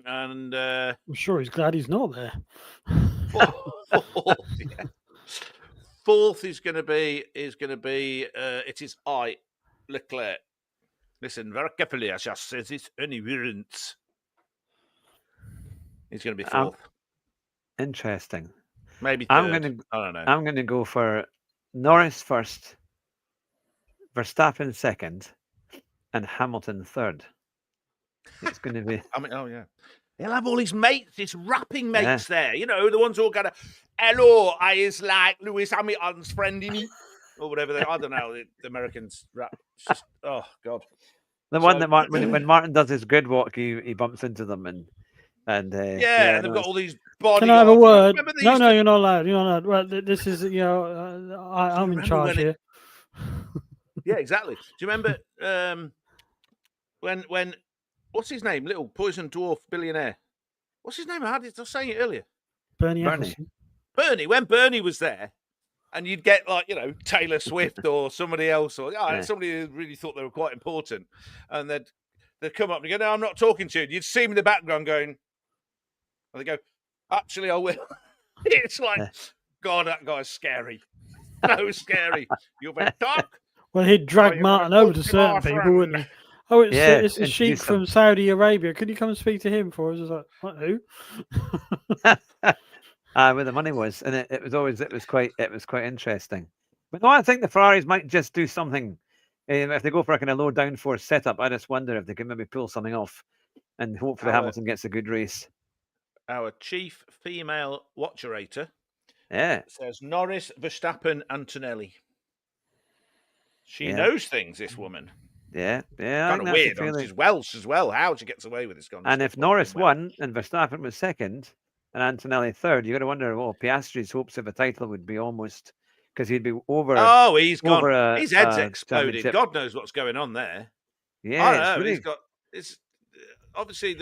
And I'm sure he's glad he's not there. Fourth is going to be it is Leclerc. Listen very carefully. I just said it's only variance. He's going to be fourth. Interesting. Maybe third. I don't know. I'm going to go for Norris first, Verstappen second, and Hamilton third. It's going to be. He'll have all his mates, his rapping mates there. You know, the ones who are going to, hello, I is like Lewis Hamilton's friend in it. Or whatever. I don't know. The Americans rap. It's just, oh, God. The one that when Martin does his grid walk, he bumps into them and and they've got all these body. Can I have a word? No, you're not allowed. You're not allowed. Well, this is, I'm in charge here. Yeah, exactly. Do you remember when what's his name? Little poison dwarf billionaire. What's his name? I was saying it earlier. Bernie. When Bernie was there, and you'd get like, Taylor Swift or somebody else, or somebody who really thought they were quite important, and they'd come up and go, "No, I'm not talking to you." You'd see him in the background going, and they go, "Actually, I will." It's like, God, that guy's scary. So scary. You'll be talk. Well, he'd drag Martin over to certain people, wouldn't he? Oh, it's a sheik from Saudi Arabia. Could you come and speak to him for us? I was like, what, who? Where the money was, and it was quite interesting. But no, I think the Ferraris might just do something. If they go for a kind of low downforce setup, I just wonder if they can maybe pull something off, and hopefully Hamilton gets a good race. Our chief female watcherator, says Norris, Verstappen, Antonelli. She knows things. This woman. Yeah. Kind of weird. She's Welsh as well. How she gets away with this? And if Norris won and Verstappen was second and Antonelli third, you got to wonder, Piastri's hopes of a title would be almost, because he'd be over. Oh, he's gone. His head's exploded. God knows what's going on there. Yeah, I don't know. Really... It's obviously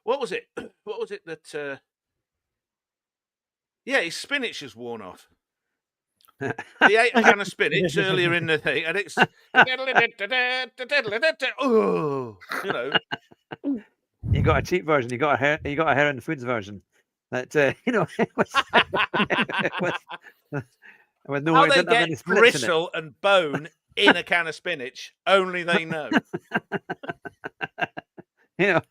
what was it? What was it that? His spinach has worn off. He ate a can of spinach earlier in the thing, and it's You got a cheap version. You got a Heron Foods version. That with no. How they get gristle and bone in a can of spinach, only they know. No,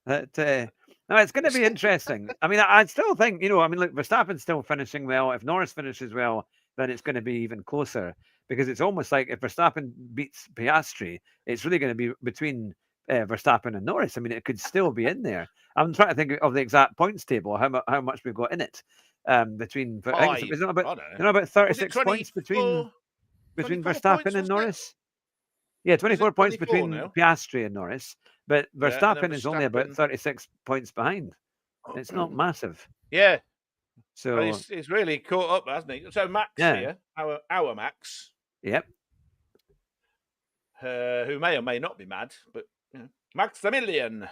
it's going to be interesting. I mean, I still think, look, Verstappen's still finishing well. If Norris finishes well, then it's going to be even closer, because it's almost like if Verstappen beats Piastri, it's really going to be between Verstappen and Norris. I mean, it could still be in there. I'm trying to think of the exact points table, how much we've got in it between. I think it's about 36 points between Verstappen and Norris. Yeah, 24 points between Piastri and Norris, but Verstappen is only about 36 points behind. It's not massive. Yeah. So well, he's really caught up, hasn't he? So Max here, our Max. Yep. Who may or may not be mad, but Maximilian.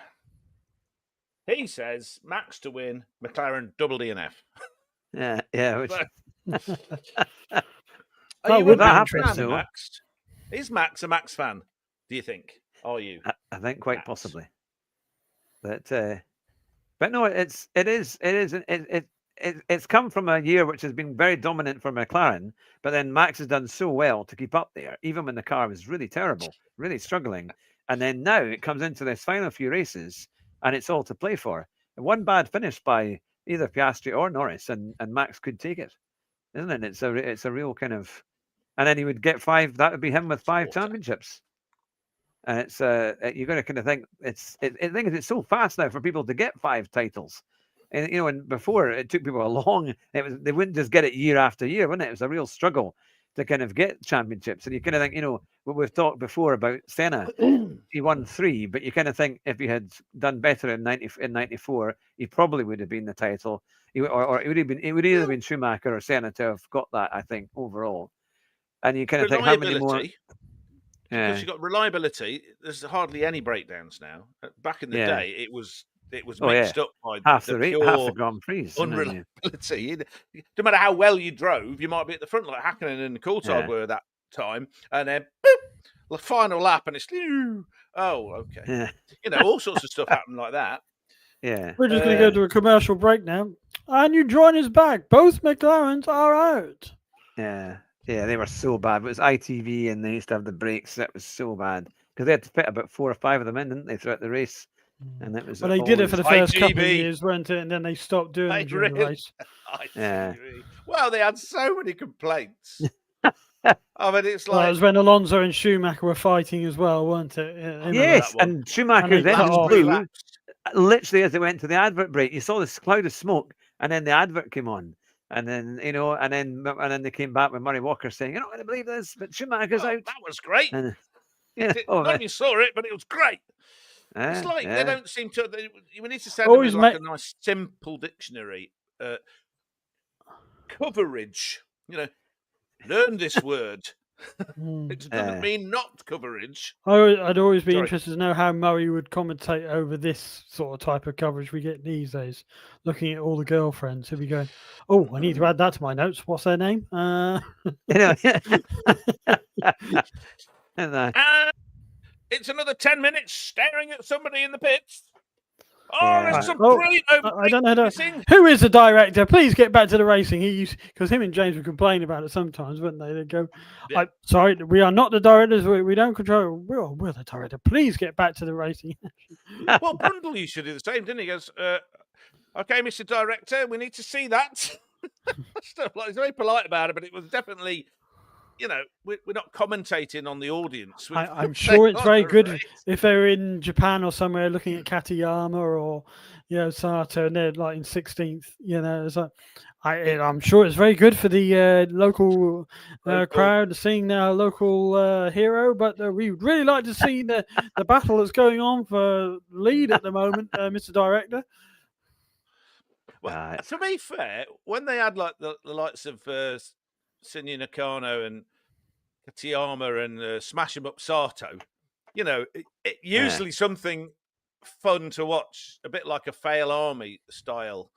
He says Max to win, McLaren double DNF. Yeah. Which... Are you a fan, Max? Is Max a Max fan? Do you think? Are you? I think quite possibly. But no, it's come from a year which has been very dominant for McLaren, but then Max has done so well to keep up there, even when the car was really terrible, really struggling. And then now it comes into this final few races, and it's all to play for. And one bad finish by either Piastri or Norris, and Max could take it, isn't it? It's a real kind of, and then he would get 5. That would be him with 5 championships. And it's you're going to kind of think I think it's so fast now for people to get 5 titles. And and before it took people a long. They wouldn't just get it year after year, wouldn't it? It was a real struggle to kind of get championships. And you kind of think, what we've talked before about Senna, he won 3, but you kind of think if he had done better in 94, he probably would have been the title. Or it would either have been Schumacher or Senna to have got that, I think, overall. And you kind of think how many more. Because you've got reliability, there's hardly any breakdowns now. Back in the day, it was mixed up by half the the Grand Prix. Unreliability. No matter how well you drove, you might be at the front like Hakkinen and Coulthard were that time, and then boop, the final lap, and it's okay. All sorts of stuff happened like that. Yeah, we're just going to go to a commercial break now, and you join us back. Both McLarens are out. Yeah, they were so bad. It was ITV, and they used to have the brakes. That was so bad because they had to fit about 4 or 5 of them in, didn't they, throughout the race? And that was. Well, they did it for the first couple of years, weren't it? And then they stopped doing it during the race. Yeah. Well, they had so many complaints. I mean, it's like it was when Alonso and Schumacher were fighting as well, weren't it? Yes, and Schumacher then blew literally as they went to the advert break. You saw this cloud of smoke, and then the advert came on. And then and then they came back with Murray Walker saying, "You're not going to believe this, but Schumacher's out." That was great. And, you saw it, but it was great. It's like they don't seem to. We need to send them like a nice, simple dictionary. Coverage. Learn this word. It doesn't mean not coverage. I'd always be interested to know how Murray would commentate over this sort of type of coverage we get these days. Looking at all the girlfriends, he'll be going, "Oh, I need to add that to my notes. What's their name?" It's another 10 minutes staring at somebody in the pits. There's some brilliant. I don't know who is the director. Please get back to the racing. Because him and James would complain about it sometimes, wouldn't they? They'd go, "Sorry, we are not the directors. We don't control. We're the director. Please get back to the racing." Well, Brundle used to do the same, didn't he? He goes, "Okay, Mr. Director, we need to see that." Stuff like he's very polite about it, but it was definitely. We're not commentating on the audience. I'm sure it's very good if they're in Japan or somewhere looking at Katayama or Sato, and they're like in 16th. So I'm sure it's very good for the local crowd seeing their local hero. But we would really like to see the battle that's going on for lead at the moment, Mr. Director. Well, to be fair, when they had like the likes of Shinya Nakano and Katayama and Smash 'em Up Sato, it usually something fun to watch, a bit like a Fail Army style.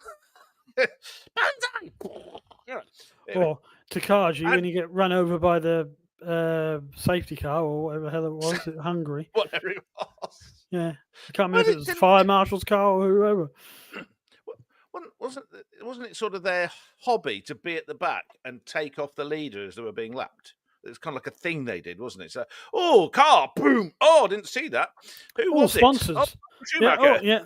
Or Takagi when you get run over by the safety car or whatever the hell it was, Hungary. Whatever it was. Yeah, I can't remember if it was the fire marshal's car or whoever. Wasn't it sort of their hobby to be at the back and take off the leader as they were being lapped? It was kind of like a thing they did, wasn't it? So, car, boom! I didn't see that. Who was sponsors. it? Oh, Schumacher. Yeah.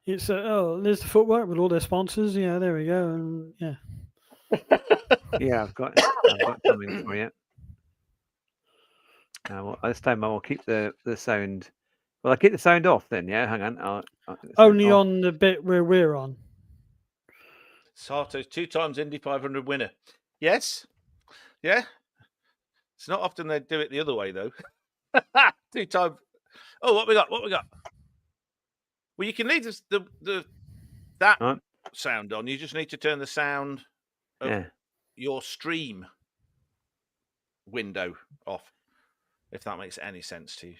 It's there's the footwork with all their sponsors. Yeah, there we go. And yeah, I've got something for you. This time I will keep the sound. Well, I'll keep the sound off then. Yeah, hang on. Only on the bit where we're on. Sato's 2 times Indy 500 winner. Yes. Yeah. It's not often they do it the other way, though. 2 times. Oh, what we got? Well, you can leave that sound on. You just need to turn the sound of your stream window off, if that makes any sense to you.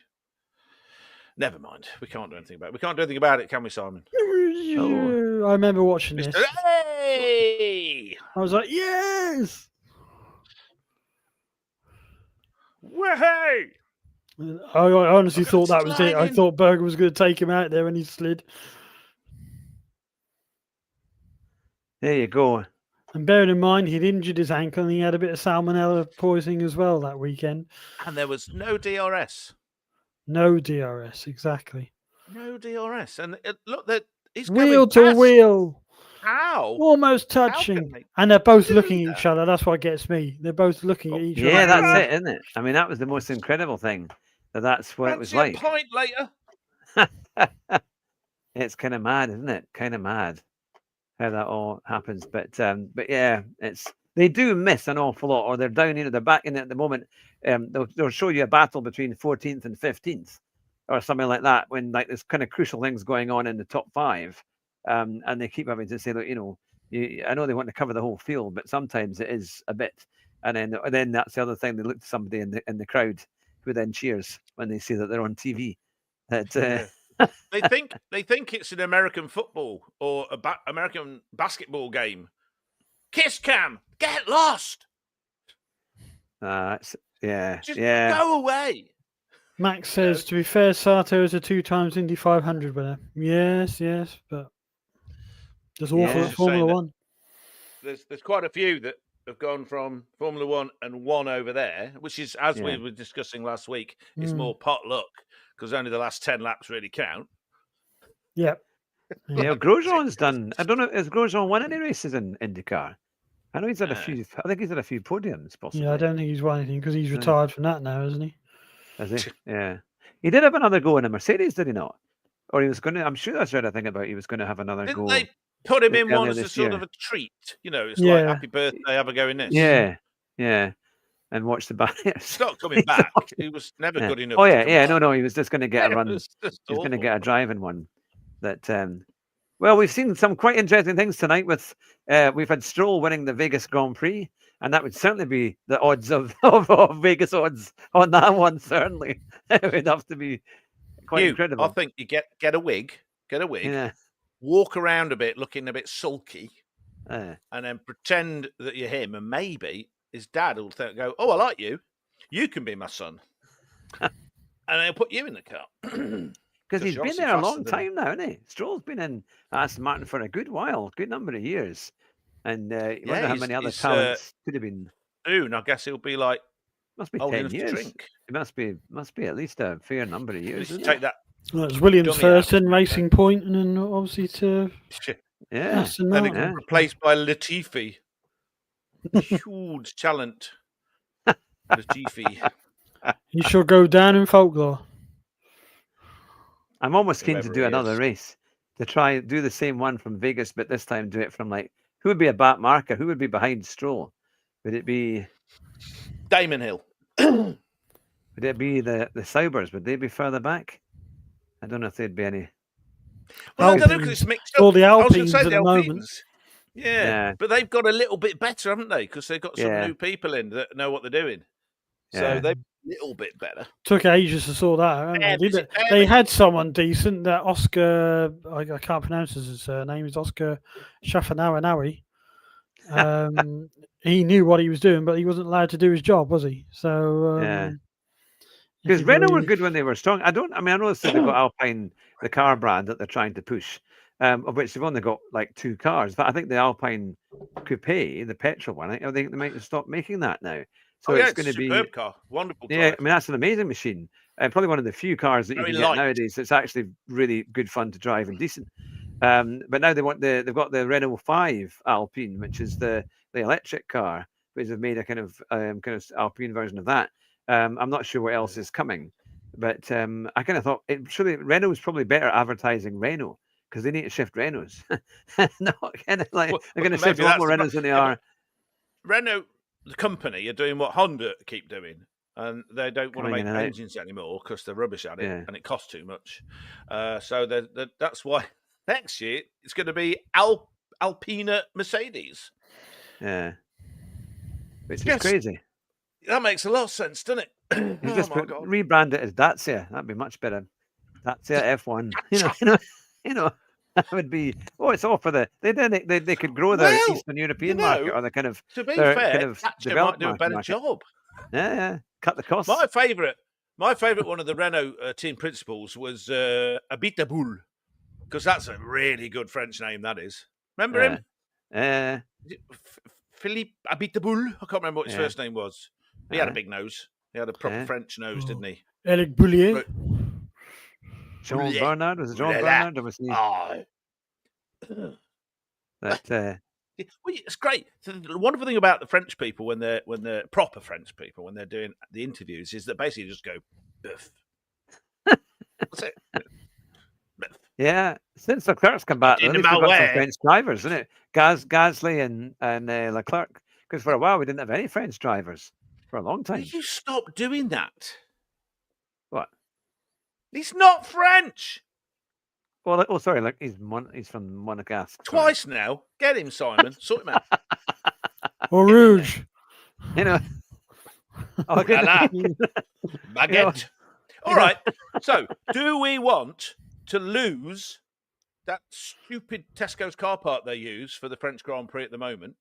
Never mind. We can't do anything about it. We can't do anything about it, can we, Simon? I remember watching this. Hey! I was like, yes! Way! I honestly thought that was it. I thought Berger was going to take him out there and he slid. There you go. And bearing in mind, he'd injured his ankle and he had a bit of salmonella poisoning as well that weekend. And there was no DRS. No DRS, exactly. No DRS, and look, that he's wheel going to past. wheel. How? Almost How touching. can And they're both do looking at that? each other. That's what gets me. They're both looking at each other. Yeah, that's it, isn't it? I mean, that was the most incredible thing. That's what it was Fancy like. a pint later. It's kind of mad, isn't it? Kind of mad how that all happens. But yeah, they do miss an awful lot, or they're down in it. They're back in it at the moment. They'll show you a battle between 14th and 15th, or something like that, when like there's kind of crucial things going on in the top 5, and they keep having to say that I know they want to cover the whole field, but sometimes it is a bit. And then that's the other thing. They look to somebody in the crowd who then cheers when they see that they're on TV. That they think it's an American football or American basketball game. Kiss cam, get lost. Just go away. Max says, to be fair, Sato is a 2-time Indy 500 winner. Yes, but there's awful at Formula 1. There's quite a few that have gone from Formula 1 and won over there, which is, as we were discussing last week, is more pot luck because only the last 10 laps really count. Yep. Yeah, Grosjean's done. I don't know. Has Grosjean won any races in IndyCar? I know he's had a few. I think he's had a few podiums, possibly. Yeah, I don't think he's won anything because he's retired from that now, isn't he? Has he? Yeah. He did have another go in a Mercedes, did he not? Or he was going to. I'm sure that's right. I think about he was going to have another go. They put him in one as a sort of a treat. It's like happy birthday, have a go in this. Yeah. And watch the barriers. It's not coming back. He was never good enough. Oh yeah. No. He was just going to get a run. He was going to get a driving one. Well, we've seen some quite interesting things tonight. We've had Stroll winning the Vegas Grand Prix, and that would certainly be the odds of Vegas odds on that one. Certainly, it would have to be quite incredible. I think you get a wig, walk around a bit, looking a bit sulky, and then pretend that you're him, and maybe his dad will go, "Oh, I like you. You can be my son," and they'll put you in the car. Because he's been there a long time now, hasn't he? Stroll's been in Aston Martin for a good while, good number of years. And I wonder how many other talents could have been. Soon, I guess he'll be like, must be 10 years. It must be at least a fair number of years. Take that. Well, it's Williams first, then Racing Point, and then obviously to Aston Martin. Then replaced by Latifi. Huge talent. Latifi. He shall go down in folklore. I'm almost keen to do another race to try do the same one from Vegas, but this time do it from who would be a back marker? Who would be behind Stroll? Would it be Damon Hill? Would it be the Saubers? Would they be further back? I don't know if they'd be any. Well, I don't know because it's mixed up. All the Alpines at the moment. Yeah, but they've got a little bit better, haven't they? Because they've got some new people in that know what they're doing. So they're a little bit better. Took ages to sort that out. They had someone decent. That Oscar, I can't pronounce his name. Is Oscar Shafanawanawi. He knew what he was doing, but he wasn't allowed to do his job, was he? So because Renault were good when they were strong. I know they've got Alpine, the car brand that they're trying to push, of which they've only got 2 cars. But I think the Alpine Coupe, the petrol one, I think they might stop making that now. So it's going to be a superb car, wonderful. Yeah, I mean that's an amazing machine. Probably one of the few cars that you can get nowadays. It's actually really good fun to drive and decent. But now they've got the Renault 5 Alpine, which is the electric car, which they've made a kind of Alpine version of that. I'm not sure what else is coming, but I kind of thought Renault is probably better advertising Renault because they need to shift Renaults. Not kind of they're going to shift a lot more Renaults than they are. Renault, the company, are doing what Honda keep doing, and they don't want to make engines anymore because they're rubbish at it and it costs too much. So that's why next year it's going to be Alpina Mercedes. Yeah, which is crazy. That makes a lot of sense, doesn't it? Rebrand it as Dacia. That'd be much better. Dacia F1. You know. That would be. It's all for they could grow their Eastern European market or the kind of. To be fair, Thatcher might do a better job. Yeah, cut the costs. My favourite one of the Renault team principals was Abitaboul, because that's a really good French name. That is. Remember him? Philippe Abitaboul. I can't remember what his first name was. He had a big nose. He had a proper French nose, didn't he? Eric Boulier. John Bernard? Was it John Bernard? Or was he? That well, it's great. The wonderful thing about the French people when they're proper French people when they're doing the interviews is that basically just go biff. That's it. Biff. Yeah, since Leclerc's come back, we've got some French drivers, isn't it? Gasly and Leclerc. Because for a while we didn't have any French drivers for a long time. Will you stop doing that? What? He's not French. Well, sorry, like he's from Monegasque. Twice now. Get him, Simon. Sort him out. Or Rouge. You know. Baguette. All right. So, do we want to lose that stupid Tesco's car park they use for the French Grand Prix at the moment?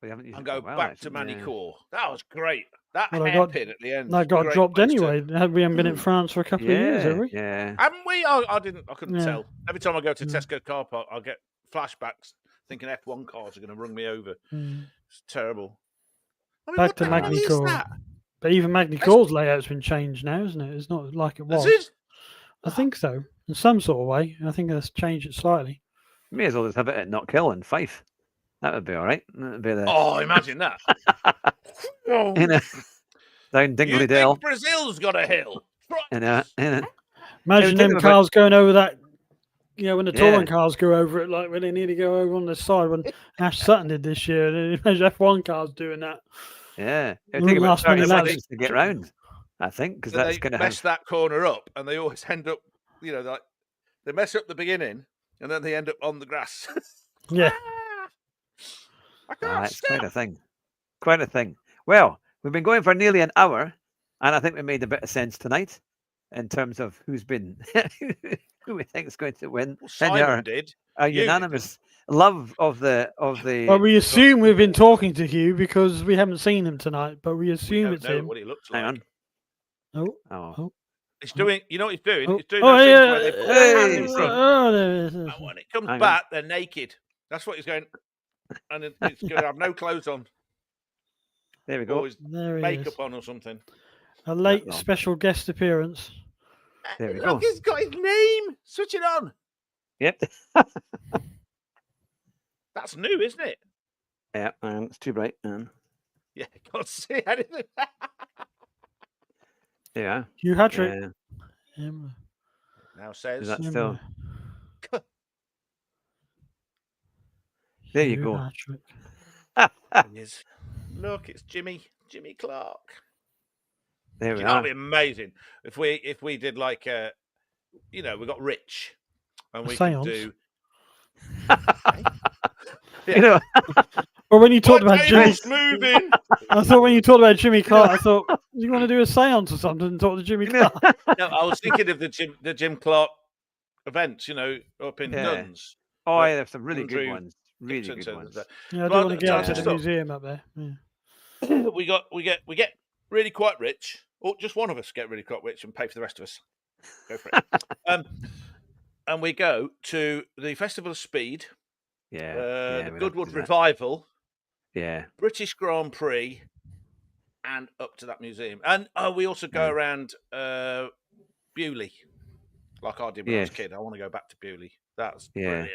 And go back to Manicourt. That was great. That hairpin at the end. That got dropped anyway. We haven't been in France for a couple of years, have we? Yeah. Haven't we? I couldn't tell. Every time I go to Tesco car park, I get flashbacks thinking F1 cars are going to run me over. It's terrible. I mean, back to Magny-Cours. But even Magny-Cours' layout's been changed now, isn't it? It's not like it was. I think so. In some sort of way. I think that's changed it slightly. May as well just have it at Knockhill and Fife. That would be all right. That'd be imagine that. Down Dingley Dale. Brazil's got a hill. Imagine them cars going over that. You know, when the touring cars go over it, like when they nearly go over on the side, when Ash Sutton did this year, and imagine F1 cars doing that. Yeah. It'll take about 30 seconds to get round, I think, because that's going to mess that corner up, and they always end up, like they mess up the beginning, and then they end up on the grass. Yeah. It's quite a thing. Quite a thing. Well, we've been going for nearly an hour, and I think we made a bit of sense tonight in terms of who we think is going to win. Well, Simon did. A unanimous love of the. Well, we assume we've been talking to Hugh because we haven't seen him tonight, but we assume it's him. What he looks like. Hang on. Oh. He's doing. You know what he's doing? Oh. He's doing those things where they put their hand in front. There it is. And when it comes back, they're naked. That's what he's going. And it's going to have no clothes on. There we go. Or his makeup on or something. A late special guest appearance. There we go. He's got his name. Switch it on. Yep. That's new, isn't it? Yeah, it's too bright. Yeah, can't see anything. Yeah. Hugh Hatrick. Now says. Is that still? There you go. Look, it's Jimmy Clark. There we are. That'd be amazing if we did like we got rich and we could do. Or when you talked about Jimmy, moving. I thought when you talked about Jimmy Clark, I thought you want to do a séance or something and talk to Jimmy Clark. No, I was thinking of the Jim Clark events, up in Duns. Oh, yeah, there's some really good ones. Really good ones. Yeah, I do want to get out to the museum up there. Yeah. We get really quite rich, or just one of us get really quite rich and pay for the rest of us. Go for it. And we go to the Festival of Speed. The Goodwood Revival. Yeah. British Grand Prix, and up to that museum. And we also go around Bewley, like I did when I was a kid. I want to go back to Bewley. That's brilliant.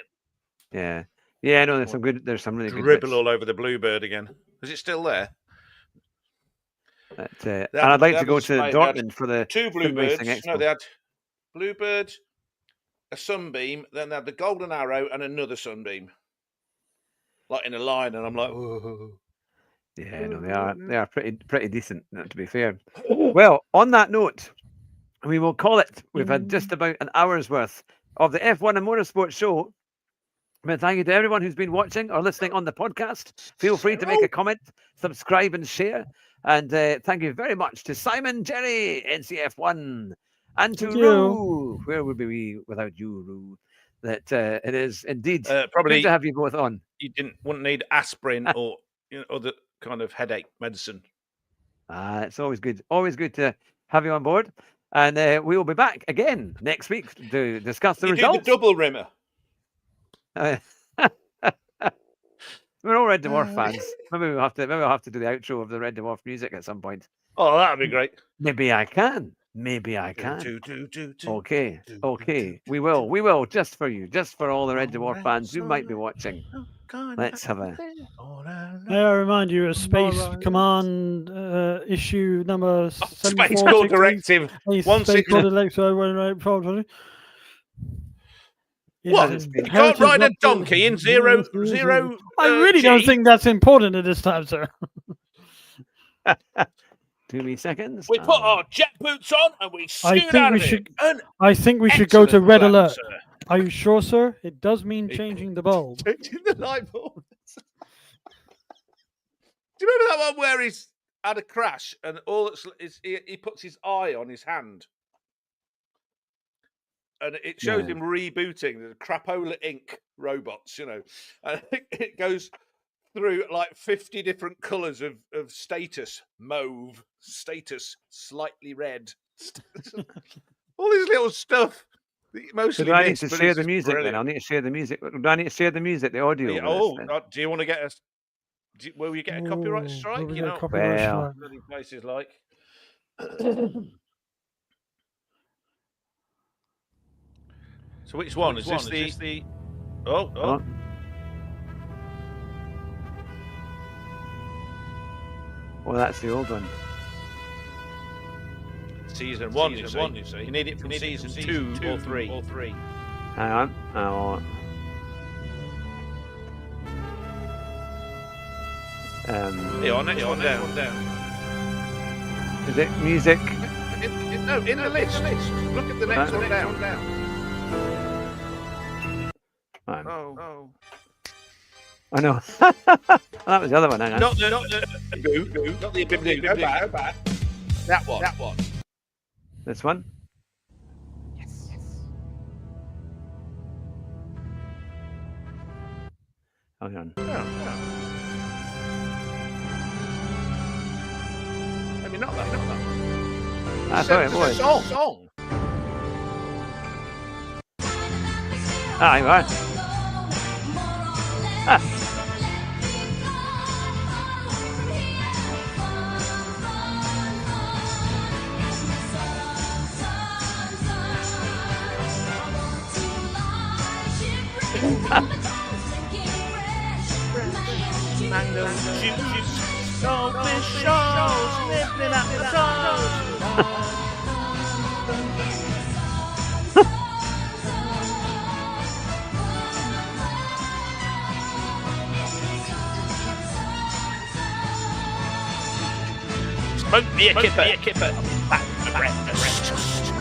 Yeah. Yeah, no, there's some really good dribble all over the Bluebird again. Is it still there? And I'd like to go to Dortmund for the two Bluebirds. No, they had Bluebird, a Sunbeam, then they had the Golden Arrow and another Sunbeam, like in a line. And I'm like, whoa. Yeah, no, they are pretty decent, to be fair. Well, on that note, we will call it. We've had just about an hour's worth of the F1 and Motorsport show. But thank you to everyone who's been watching or listening on the podcast. Feel free to make a comment, subscribe and share. And thank you very much to Simon, Jerry, NCF1, and to Roo. Where would we without you, Roo? That it is indeed probably good to have you both on. You wouldn't need aspirin or other kind of headache medicine. It's always good to have you on board. And we will be back again next week to discuss the results. Do the double rimmer. We're all Red Dwarf fans. Maybe we'll have to do the outro of the Red Dwarf music at some point. Oh, that'd be great. Maybe I can. Maybe I can. Okay. We will, just for you, just for all the Red Dwarf fans who might be watching. Let's have a... May I remind you of Space Command issue number 74. Space Call Directive. Space Call Directive. What? You can't ride a donkey in zero. I really don't think that's important at this time, sir. 2 seconds. We put our jet boots on and we scoot out of it. I think we should go to red alert. Are you sure, sir? It does mean changing the bulb. Changing the light bulb. Do you remember that one where he's had a crash and he puts his eye on his hand? And it shows him rebooting the Crapola Inc. robots, and it goes through like 50 different colours of status. Mauve, status, slightly red. All this little stuff. Mostly do I need to share the music then? I'll need to share the music. Do I need to share the music, the audio? Yeah, do you want to get us? Will we get a copyright strike? Bloody places like. So which one? Is this the... Oh. Well, that's the old one. Season 1, you see. You need it from season 2 or 3. Hang on. Next one down. Is it music? No, in the list. Look at the next one down. Oh. I know. That was the other one. Hang on. Not the boo. Go back. That one. This one. Yes. Hang on. Maybe not that. I thought it was. Song. Hang on. Smoke me a kipper. Breakfast.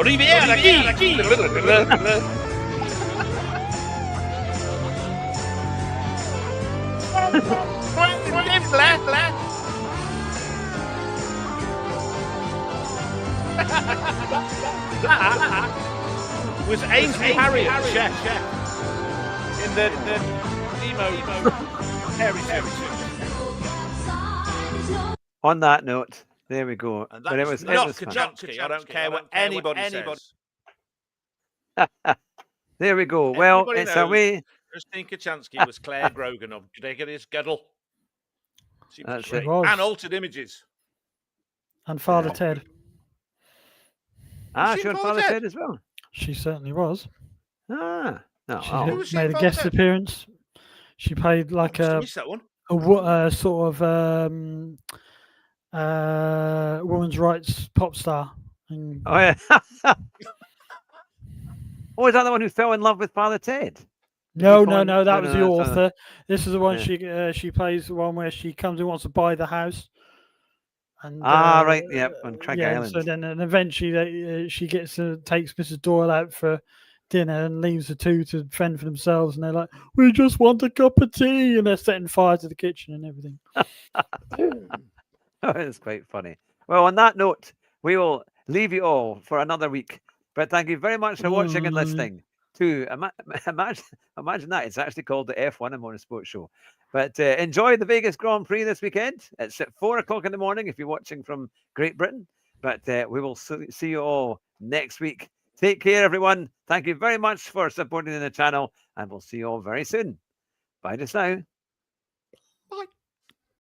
Riviera aquí. Was Ainsley Harriott chef in the emo hairy suit. On that note, there we go. But it was Kaczynski. I don't care what anybody says. There we go. Well, it's away. Christine Kaczynski was Claire Grogan of Gregor's Guddle. That's it. And Altered Images. And Father Ted. She had Father Ted as well. She certainly was. She made a guest appearance. She played like a sort of women's rights pop star. Oh yeah. Oh, is that the one who fell in love with Father Ted? No, that was the author. This is the one she plays the one where she comes and wants to buy the house. And right, yep, on Craig Island. So then eventually she takes Mrs. Doyle out for dinner and leaves the two to fend for themselves, and they're like, "We just want a cup of tea," and they're setting fire to the kitchen and everything. It's quite funny. Well, on that note, we will leave you all for another week. But thank you very much for watching and listening to imagine that it's actually called the F1 and Motorsport Show. But enjoy the Vegas Grand Prix this weekend. It's at 4 o'clock in the morning if you're watching from Great Britain. But we will see you all next week. Take care, everyone. Thank you very much for supporting the channel, and we'll see you all very soon. Bye just now. Bye.